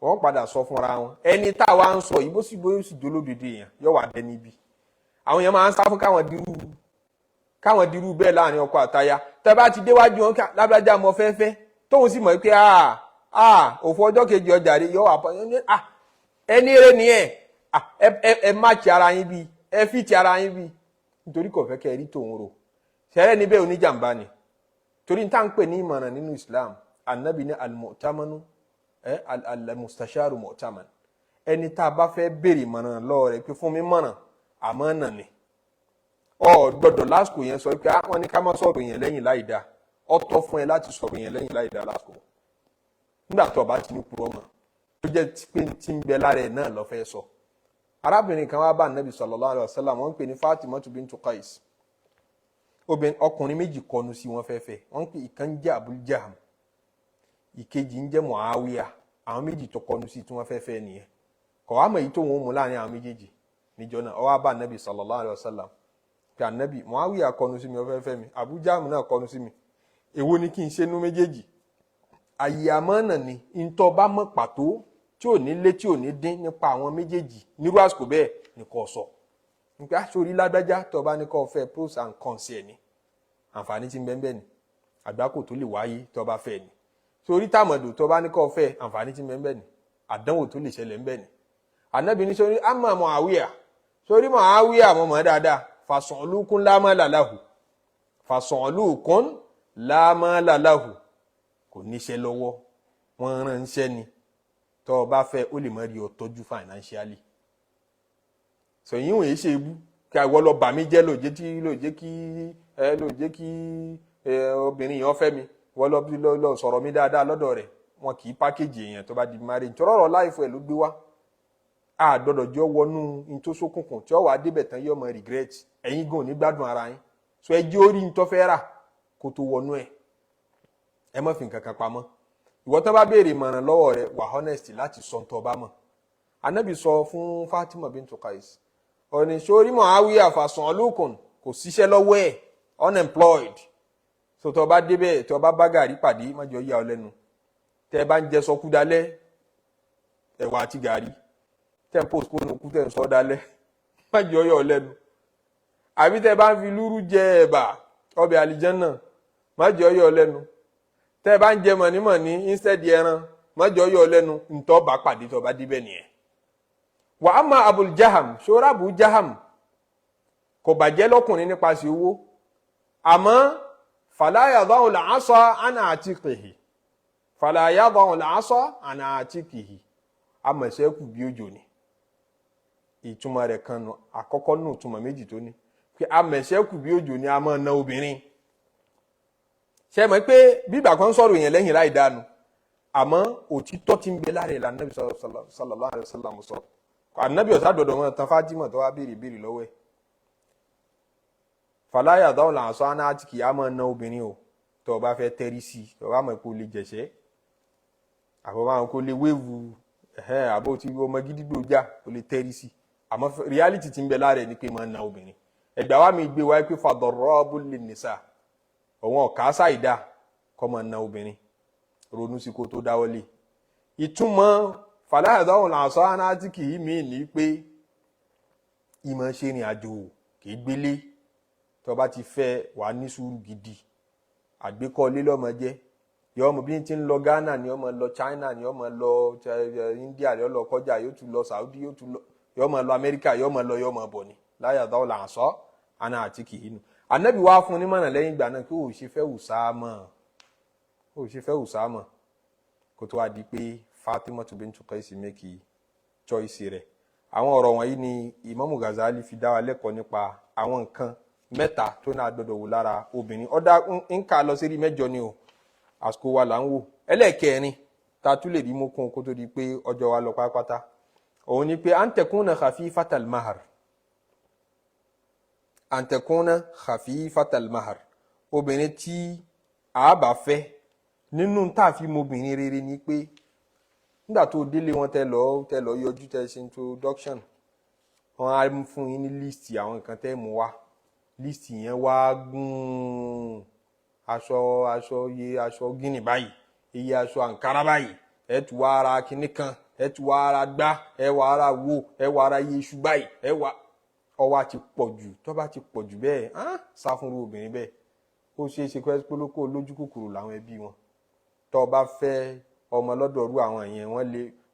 Wọ́n padà sọ fúnra wọn. Ẹni táwa ń sọ yìí bó sì jólódodo èèyàn yóò wà dẹni ibi. Àwọn èèyàn máa ń sá fún káwọn dirú bẹ́ẹ̀ láàrin ọkọ àtaya. Tẹ́ bá ti déwájú wọn lágbájá mọ fẹ́fẹ́ tóun sì mọ̀ pé òfò ọjọ́ kejì ọjà rẹ̀ yóò wà ẹni eré ni ẹ máàkì ara yín bí ẹ fìtì ara yín bí nítorí kò fẹ́ kẹ́ ẹ rí tòun rò. Ṣẹ̀rẹ́ níbẹ̀ oníjàmbá ni. Torí tá ń pè ní ìmọ̀ràn nínú Islam, Ànábì ní al-mu'tamanu al-mustasharu mu'taman, ẹni tá a bá fẹ́ béèrè mọ̀ràn lọ́wọ́ rẹ̀ pé fún mi mọ̀ràn àmánà ni. Ọ gbọ́dọ̀ lásìkò yẹn sọ pé wọ́n ní ká má sọ̀rọ̀ yẹn lẹ́yìn láì dáa, ó tọ́ fún ẹ láti sọ̀rọ̀ yẹn lẹ́yìn láì dáa lásìkò nígbà tó bá ti ní purọ́ mọ́ tó jẹ́ pé tí ń bẹ lára ẹ̀ náà lọ fẹ́ sọ. Arábìnrin kan wá bá Nabi sallallahu alaihi wasallam, wọ́n ń pè ní Fatimatu bintu Qais. Ọkùnrin méjì kọnu sí wọn fẹ́fẹ́, wọ́n ń pè ìkan jẹ́ Abul Jaham, ìkejì ń jẹ́ Muawiya. Àwọn méjì tó kọnu sí tí wọ́n fẹ́fẹ́ nìyẹn. Kọ̀ wá mọ̀ èyí tó wọn mú láàrin àwọn méjèèjì níjọ́ náà. Ó wá bá Nabi sallallahu alaihi wasallam pé Ànábì, Muawiya kọnu sí mi, ó fẹ́fẹ́ mi, Abu Jaham náà kọnu sí mi, èwo ni kí n ṣe nú méjèèjì? Àyè àmánà ni ntọ́ bá mọ̀ pàtó tí ò ní lé tí ò ní dín nípa àwọn méjèèjì nírú àsìkò bẹ́ẹ̀ ni kò sọ. Nípa sórí ládájá tó bá ní kó fẹ́ pros and cons ẹ̀ ni, àǹfààní tí ń bẹ́ẹ̀ ni, àgbákò tó lè wáyé tó bá fẹ́ ni. Sórí tàmọ̀dò tó bá ní kó fẹ́, àǹfààní tí ń bẹ́ẹ̀ ni, àdánwò tó lè ṣẹlẹ̀ ń bẹ́ẹ̀ ni. Ànábì ní sórí amma Muawiya, sórí Muawiya mọ̀ mọ́ dáadáa, fas'alukun la mala lahu, fas'alukun la mala lahu, kò níṣẹ́ lọ́wọ́, wọ́n ránṣẹ́ ni, tó bá fẹ́ ó lè má rí ọ tọ́jú financially. So yín wọ̀nyí ṣe ibú kí àwọn lọ bà mí jẹ́ ló jẹ́ kí obìnrin yẹn fẹ́ mi, wọ́n lọ sọ̀rọ̀ mi dáadáa lọ́dọ̀ rẹ̀. Wọn kì í pákéjì èèyàn tó bá di marriage, tọ́rọ̀ láìfọ ẹ̀ ló gbé wá. Àdọ́dọ̀ jọ wọnú in tó ṣókùnkùn tí ó wà débẹ̀ tán yóò mọ regret, ẹ̀yin gan ò ní gbádùn ara yín. So ẹ jẹ́ orí in tó fẹ́ rà kó tó wọnú ẹ̀, ẹ má fi nǹkan kan pamọ́. Ìwọ tán bá béèrè ìmọ̀ràn lọ́wọ́ rẹ̀, wà honest láti sọ tó bá mọ̀. Ànábì sọ fún Fatima bintu Qais, ó ní sórí Muawiya fas'alukun, kò síṣẹ́ lọ́wọ́ ẹ̀, unemployed. So tó bá débẹ̀ tó bá bá gàrí pàdé, má jọ yà ọ́ lẹ́nu. Tẹ́ bá ń jẹ sọkú dalẹ́, ẹ̀wà àti gàrí, tẹ́ ń postpone òkú tẹ́ ń sọ dalẹ́, má jọ yà ọ́ lẹ́nu. Àbí tẹ́ bá ń fi lúrú jẹ ẹ̀bà, ọbẹ̀ àlìjánà, má jọ yà ọ́ lẹ́nu. Tẹ́ bá ń jẹ mọ̀nímọ̀ní instead ẹran, má jọ yọ lẹ́nu, ntọ́ bá pàdé tó bá díbẹ̀ nìyẹn. Wa amma Abul Jaham, ṣọ́ra Abu Jaham kò bàjẹ́ lọ́kùnrin nípasẹ̀ owó, àmọ́ fala yada'u al-'asa 'an 'atiqihi, fala yada'u al-'asa 'an 'atiqihi, amọ̀ṣẹ́kù bí òjò ni. Ìtumọ̀ rẹ̀ kan nù, àkọ́kọ́ nù ìtumọ̀ méjì tó ní, pé amọ̀ṣẹ́kù bí òjò ni a máa ná obìnrin. Ṣé mọ̀ pé bíbà kan sọ̀rọ̀ yẹn lẹ́yìn láì dánu, àmọ́ òtítọ́ tí ń bẹ lára ìlànà Nabi sallallahu alaihi wasallam sọ. Ànábì ọ̀sá dọ̀dọ̀ wọn tán Fátímà tó wá béèrè lọ́wọ́ ẹ̀. Fala yada'u al-'asa 'an 'atiqihi, a máa ná obìnrin o tó bá fẹ́ tẹ́rí sí, tó bá mọ̀ pé o lè jẹ̀ṣẹ́, àbọ̀bá kó lè wéwu, àbó tí ọmọ gídígbò já o lè tẹ́rí sí. Àmọ́ reality tí ń bẹ lára ẹ̀ ni pé máa ná obìnrin. Ẹgbà wa mi gbé wáyé pé fadarrabul lin-nisa, òun ọ̀ká ṣàìdá kọ́ máa ná obìnrin, ronú sí kó tó dáwọ́lé. Ìtumọ̀ fala yada'u al-'asa 'an 'atiqihi mi ní pé ìmọ̀ ṣe rìn àjò kì í gbélé. Tó bá ti fẹ́ wà ní sùúrù gidi, àgbékọ́lé lọ́mọ jẹ́, yọ ọmọ bí n ti ń lọ Ghana ni ọmọ lọ China ni ọmọ lọ India yọ lọ kọjá, yóò tún lọ Saudi, yóò tún lọ yọ ọmọ lọ America, yọ ọmọ lọ yọ ọmọ bọ̀ ni. La yada'u al-'asa 'an 'atiqihi. Ànábì wá fún ní mọ̀nà lẹ́yìn ìgbà náà kí ó ṣe fẹ́ Usama, kó tó wá di pé Fatimatu bintu Qais make choice rẹ̀. Àwọn ọ̀rọ̀ wọ̀nyí ni Imam Al-Ghazzali fi dá wa lẹ́kọ̀ọ́ nípa àwọn nǹkan mẹ́ta tó náà gbọdọ̀ wò lára obìnrin. Ọ̀dà ń kà lọ sí rí mẹ́jọ ni o, àsìkò wa là ń wò. Ẹlẹ́ẹ̀kẹrin ta tún lè rí mú kún kó tó di pé ọjọ́ wa lọ pátápátá, òun ni pé an takuna khafifatal mahar, an takuna khafifatal mahar, obìnrin tí a bá fẹ́ nínú tá fi mọ obìnrin rere ni pé nígbà tó délé wọn tẹ́ lọ yọjú tẹ́ ṣe introduction, wọ́n á fún yín ní list àwọn nǹkan tẹ́ mú wá. List yẹn wá gùn, aṣọ gíní báyìí, iye aṣọ àǹkárá báyìí, ẹ tún wá ara kinní kan, ẹ tún wá ara gbá, ẹ wá ara wo, ẹ wá ara iye iṣu báyìí, ẹ wá ọwá ti pọ̀ jù. Tó bá ti pọ̀ jù bẹ́ẹ̀, sá fún obìnrin bẹ́ẹ̀. Ó ṣeé ṣe pé polówó lójú kòkòrò làwọn ẹbí wọn. Tó bá fẹ́ ọmọ lọ́dọ̀ rú àwọn yẹn,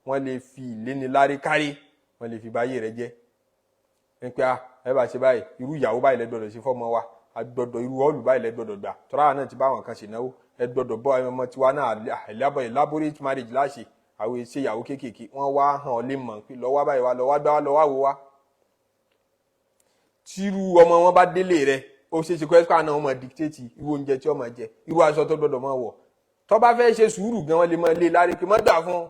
wọ́n lè fi ìlénilárí kárí, wọ́n lè fi báyé rẹ jẹ́. Pé ẹ bá ṣe báyìí, irú ìyàwó báyìí lẹ gbọ́dọ̀ ṣe fọ́mọ wa, àgbọ́dọ̀ irú ọlù báyìí lẹ gbọ́dọ̀ gbà. Tọ́ra náà ti bá àwọn kan ṣe náwó, ẹ gbọ́dọ̀ bọ́ ọmọ tiwa náà elaborate marriage láṣẹ, àwọn èsè ìyàwó kéékèèké wọ́n wá hàn ọ́ lè mọ̀ pé lọ́wọ́ báyìí wá lọ́wọ́ gbá wá lọ́wọ́ wò wá. tírú ọmọ wọn bá délé rẹ ó ṣe é ṣe kọ́ náà wọ́n máa dictate irú oúnjẹ tí wọ́n máa jẹ irú aṣọ tó gbọ́dọ̀ máa wọ̀ tó bá fẹ́ ṣe sùúrù gan wọ́n lè máa lé lárí pé má gbà fún un.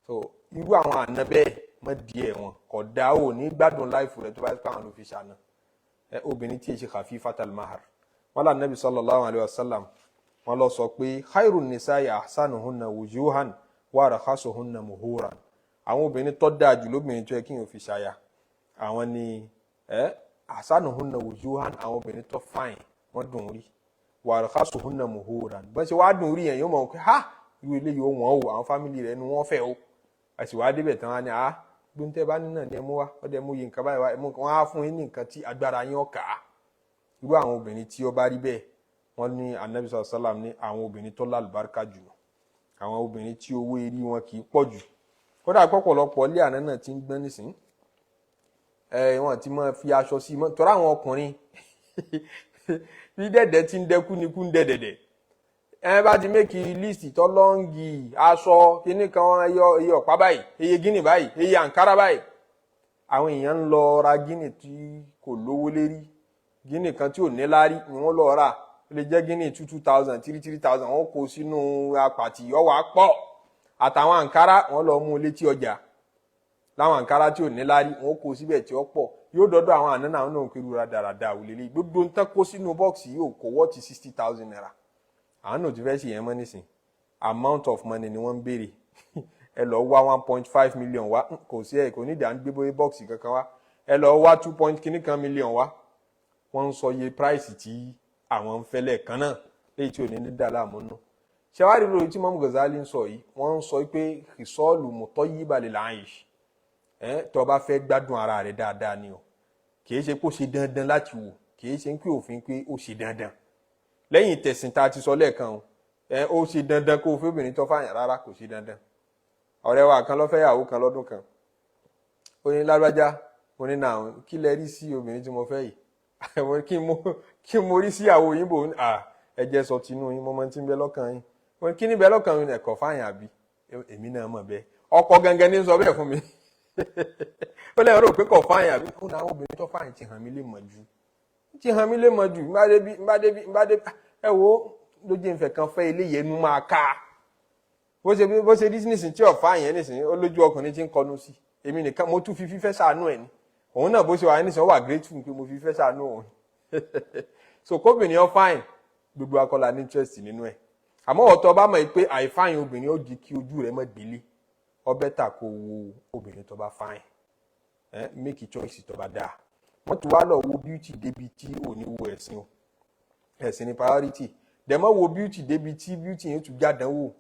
so irú àwọn àna bẹ́ẹ̀ mọ́ díẹ̀ wọn kò dá ò ní gbádùn láìfù rẹ tó bá pàwọn ló fi ṣàna. obìnrin tí èṣe khafifatal mahar wọn là Nabi sallallahu alayhi wa sallam wọn lọ sọ pé khairun nisa'i ahsanuhunna wujuhan wa arkhasuhunna muhuran. àwọn obìnrin tó dáa jù lóbìnrin tó yẹ kí n ò fi ṣaya àwọn ni ahsanuhunna wujuhan, àwọn obìnrin tó fine wọ́n dùn rí, wa arkhasuhunna muhuran, bọ́n ṣe wá dùn rí yẹn yóò mọ̀ pé ha irú eléyìí ó wọ́n o àwọn fámìlì rẹ̀ nu wọ́n fẹ́ o àṣìwá débẹ̀ tán wá ní gbóńtẹ́ bá nínà ní ẹmú wá ọdẹ mú yìí nǹkan báyìí wá ẹmú wọn á fún yín ní nǹkan tí agbára yín ọ̀kà. irú àwọn obìnrin tí ó bá rí bẹ́ẹ̀ wọ́n ní Ànábì sallallahu alaihi wasallam ní àwọn obìnrin tó lálùbáríkà jù, àwọn obìnrin tí owó erí wọn kì í pọ̀ jù. kódà pọ̀pọ̀lọpọ̀ ilé àná náà ti ń gbọ́n nísìn wọn ti máa fi aṣọ sí i tọ́ra àwọn ọkùnrin bí dẹ̀dẹ̀ ti ń dẹkú ni kú ń dẹ̀dẹ̀dẹ̀ bá ti mékì líìsì tó lọ́ǹgì aṣọ kíní kan iye ọ̀pá báyìí iye gíní báyìí iye àǹkárá báyìí àwọn èèyàn ń lọ ra gíní tí kò lówó lérí gíní kan tí ò ní lárí ni wọ́n lọ rà ó lè jẹ́ gíní 2,000 3,000 wọ́n kó sínú apàtì ọwọ́ pọ̀ àtàwọn àǹkárá wọ́n lọ mú létí ọjà láwọn àǹkárá tí ò ní lárí wọ́n kó síbẹ̀ tí ó pọ̀ yóò dọ́dọ̀ àwọn àná náà náà kéré dáradára òlélẹ́ gbogbo ń tán kó sínú bọ́ọ̀sì yóò kó wọ́ọ̀tì 60,000 naira. àwọn náà ti fẹ́ ṣe yẹn mọ́ nísìn amount of money ni wọ́n ń béèrè ẹ lọ wá 1.5 million wá kò sí kò nídìí à ń gbé bóyá bọ́ọ̀sì kankan wá ẹ lọ wá 2 million wá wọ́n ń sọ iye price tí àwọn ń fẹ́ lẹ́ẹ̀kan náà léyìí tí ò ní dá láàmú nù. ṣẹ́wárí lórí tí Imam Al-Ghazzali ń sọ yìí wọ́n ń sọ pé ìsọ́ọ̀lù mutayyiba lil aish tó bá fẹ́ gbádùn ara rẹ̀ dáadáa ni o kìí ṣe kó ṣe dandan láti wò kìí ṣe pé òfin pé ó ṣe dandan lẹ́yìn tẹ̀sìn tá a ti sọ lẹ́ẹ̀kan ó ṣe dandan kó o fẹ́ obìnrin tó fàyàn rárá kò ṣe dandan. ọ̀rẹ́ wa kan ló fẹ́ yàwó kan lọ́dún kan ó ní lágbájá ó ní náà kí lẹ rí sí obìnrin tí mo fẹ́ yìí kí mo rí sí ìyàwó yín bò ẹ jẹ́ sọ tinú yín mo mọ tí ń bẹ lọ́kàn yín wọ́n kí ní bẹ lọ́kàn yín ẹ̀kọ́ fàyàn àbí èmi náà mọ̀ bẹ́ẹ̀ ọkọ gangan ní sọ bẹ́ẹ̀ fún mi ó lẹ́yìn rò pé kọ̀ fáyìn àbí ó náà obìnrin tó fáyìn ti hàn mí lè mọ̀ jù mbá débi ẹ wo lójú ìfẹ́ kan fẹ́ ilé yẹn nu máa ká bó ṣe rí nísìn tí ọ̀fà yẹn nísìn ó lójú ọkùnrin tí ń kọnu sí èmi nìkan mo tún fi fífẹ́ ṣàánú ẹ̀ ni òun náà bó ṣe wà nísìn ó wà grateful pé mo fi fífẹ́ ṣàánú òun so kóbìnrin ọ fáyìn gbogbo akọlà ní interest nínú ẹ̀ àmọ́ ọ̀tọ̀ bá mọ̀ pé àìfáyìn obìnrin ó di kí ojú rẹ̀ mọ́ gbélé ó bẹ́tà kó wo obìnrin tó bá fáyìn make a choice tó bá dáa wọ́n ti wá lọ wo beauty débi tí ò ní wo ẹ̀sìn o ẹ̀sìn ni priority dẹ̀mọ́ wo beauty débi tí beauty yẹn tún jádánwò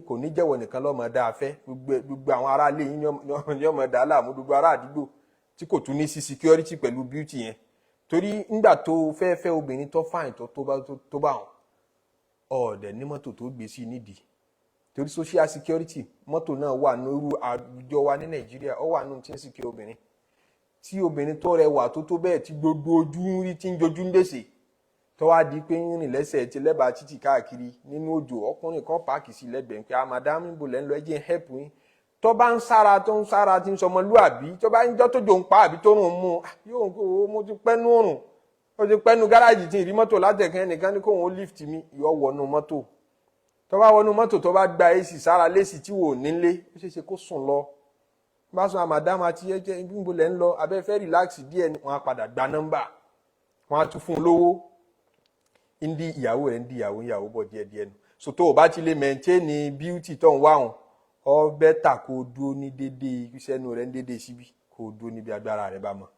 kò ní jẹ́wọ́ nìkan lọ́mọ dáa fẹ́ gbogbo àwọn ará ilé yín ní ọmọ dáa láàmú gbogbo ará àdúgbò tí kò tún ní sí security pẹ̀lú beauty yẹn torí nígbà tó fẹ́ obìnrin tó fáyìn tó bá wọn ọ̀ọ́dẹ̀ ní mọ́tò tó gbé sí nídìí torí social security mọ́tò náà wà nírú àwùjọ wa ní Nàìjíríà ó wà nínú tí ń secure obìnrin tí obìnrin tó rẹwà tó bẹ́ẹ̀ tí gbogbo ojú ń rí tí ń jojú ń gbèsè tó wá di pé ń rìn lẹ́sẹ̀ tí lẹ́bàá títì káàkiri nínú òjò ọkùnrin kan páàkì sí lẹ́gbẹ̀ẹ́ pé madam níbo lẹ́ ń lọ ẹjẹ́ help yín tó bá ń sára tí ń sọmọlúàbí tó bá ń jọ́ tó jò ń pa àbí tó rùn mú yóò mo ti pẹ́ nú òrùn ó ti pẹ́ nú gáràjì tí ìrí mọ́tò látẹ̀kẹ́ nìkan ní kóun ó lift mi yọ wọnú mọ́tò tó bá wọnú mọ́tò tó bá gba èsì sára lésì tí wò nílé ó ṣeéṣe kó sùn lọ bá sọ àmàdámà àti ẹjẹ níbo lẹ́ ń lọ abẹ́fẹ́ relax díẹ̀ wọn á padà gba nọ́mbà wọn á tún fún un lówó ndí ìyàwó rẹ̀ ndí ìyàwó bọ̀ díẹ̀díẹ̀ nù so tó o bá ti lè maintain beauty tó ń wá wọn ọ bẹ́tà kó o dúró ní déédéé sẹ́nu rẹ̀ ń déédéé síbi kó o dúró níbi agbára rẹ̀ bá mọ̀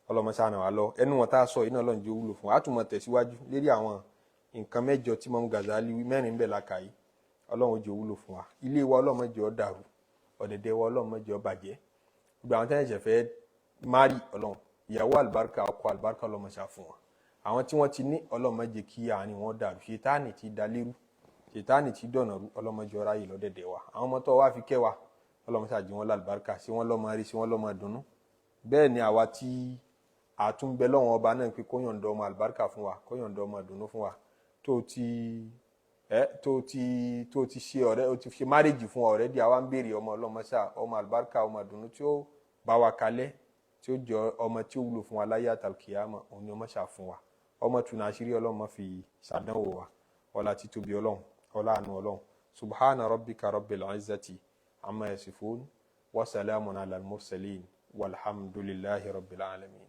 ọlọ́mọṣáná wa lọ ẹnu wọn tá a sọ iná lọ́nà jẹ́ wúlò fún wa á tún mọ̀ tẹ̀síwájú lérí àwọn nǹkan mẹ́jọ tí Imam Al-Ghazzali mẹ́rin bẹ̀ láka yìí ọlọ́run jẹ́ wúlò fún wa ilé wa ọlọ́run jẹ́ ó dàrú ọ̀dẹ̀dẹ̀ wa ọlọ́run jẹ́ ó bàjẹ́ gbogbo àwọn tẹ́lẹ̀ ṣẹ̀fẹ́ mari ọlọ́run ìyàwó àlùbáríkà ọkọ àlùbáríkà ọlọ́run ṣá fún wa àwọn tí wọ́n ti ní ọlọ́run jẹ́ kí àárín wọn dàrú ṣètánì ti dalérú ṣètánì ti dọ̀nà rú ọlọ́run jẹ́ ọ̀ráyè lọ́dẹ̀dẹ̀ wa àwọn ọmọ tó wá fi kẹ́ wa ọlọ́run ṣá jí wọn lálùbáríkà sí wọn lọ́mọ rí sí wọn lọ́mọ dùnnú bẹ́ẹ̀ ni àwa tí àtúnbẹ lọ́wọ́n ọba náà pé kó yọ̀ǹda ọmọ àlùbáríkà fún wa kó yọ̀ǹda ọmọ dùnnú fún wa tó ti tó ti ṣe ọ̀rẹ́, ó ti ṣe marriage fún ọ̀rẹ́ di àwa ń béèrè ọmọ ọlọ́mọṣà, ọmọ àlùbáríkà, ọmọ ìdùnnú tí ó bá wa kalẹ̀, tí ó jọ ọmọ tí ó wúlò fún wa láyé àtàlùkìyàmọ̀, òun ni ọmọ ṣà fún wa. ọmọ tùnà àṣírí ọlọ́mọ fi ṣàdánwò wa, ọlá títóbi ọlọ́run, ọlá àánú ọlọ́run. subhana rabbika rabbil izzati amma yasifun wa salamun ala al-mursalin walhamdulillahi rabbil alamin.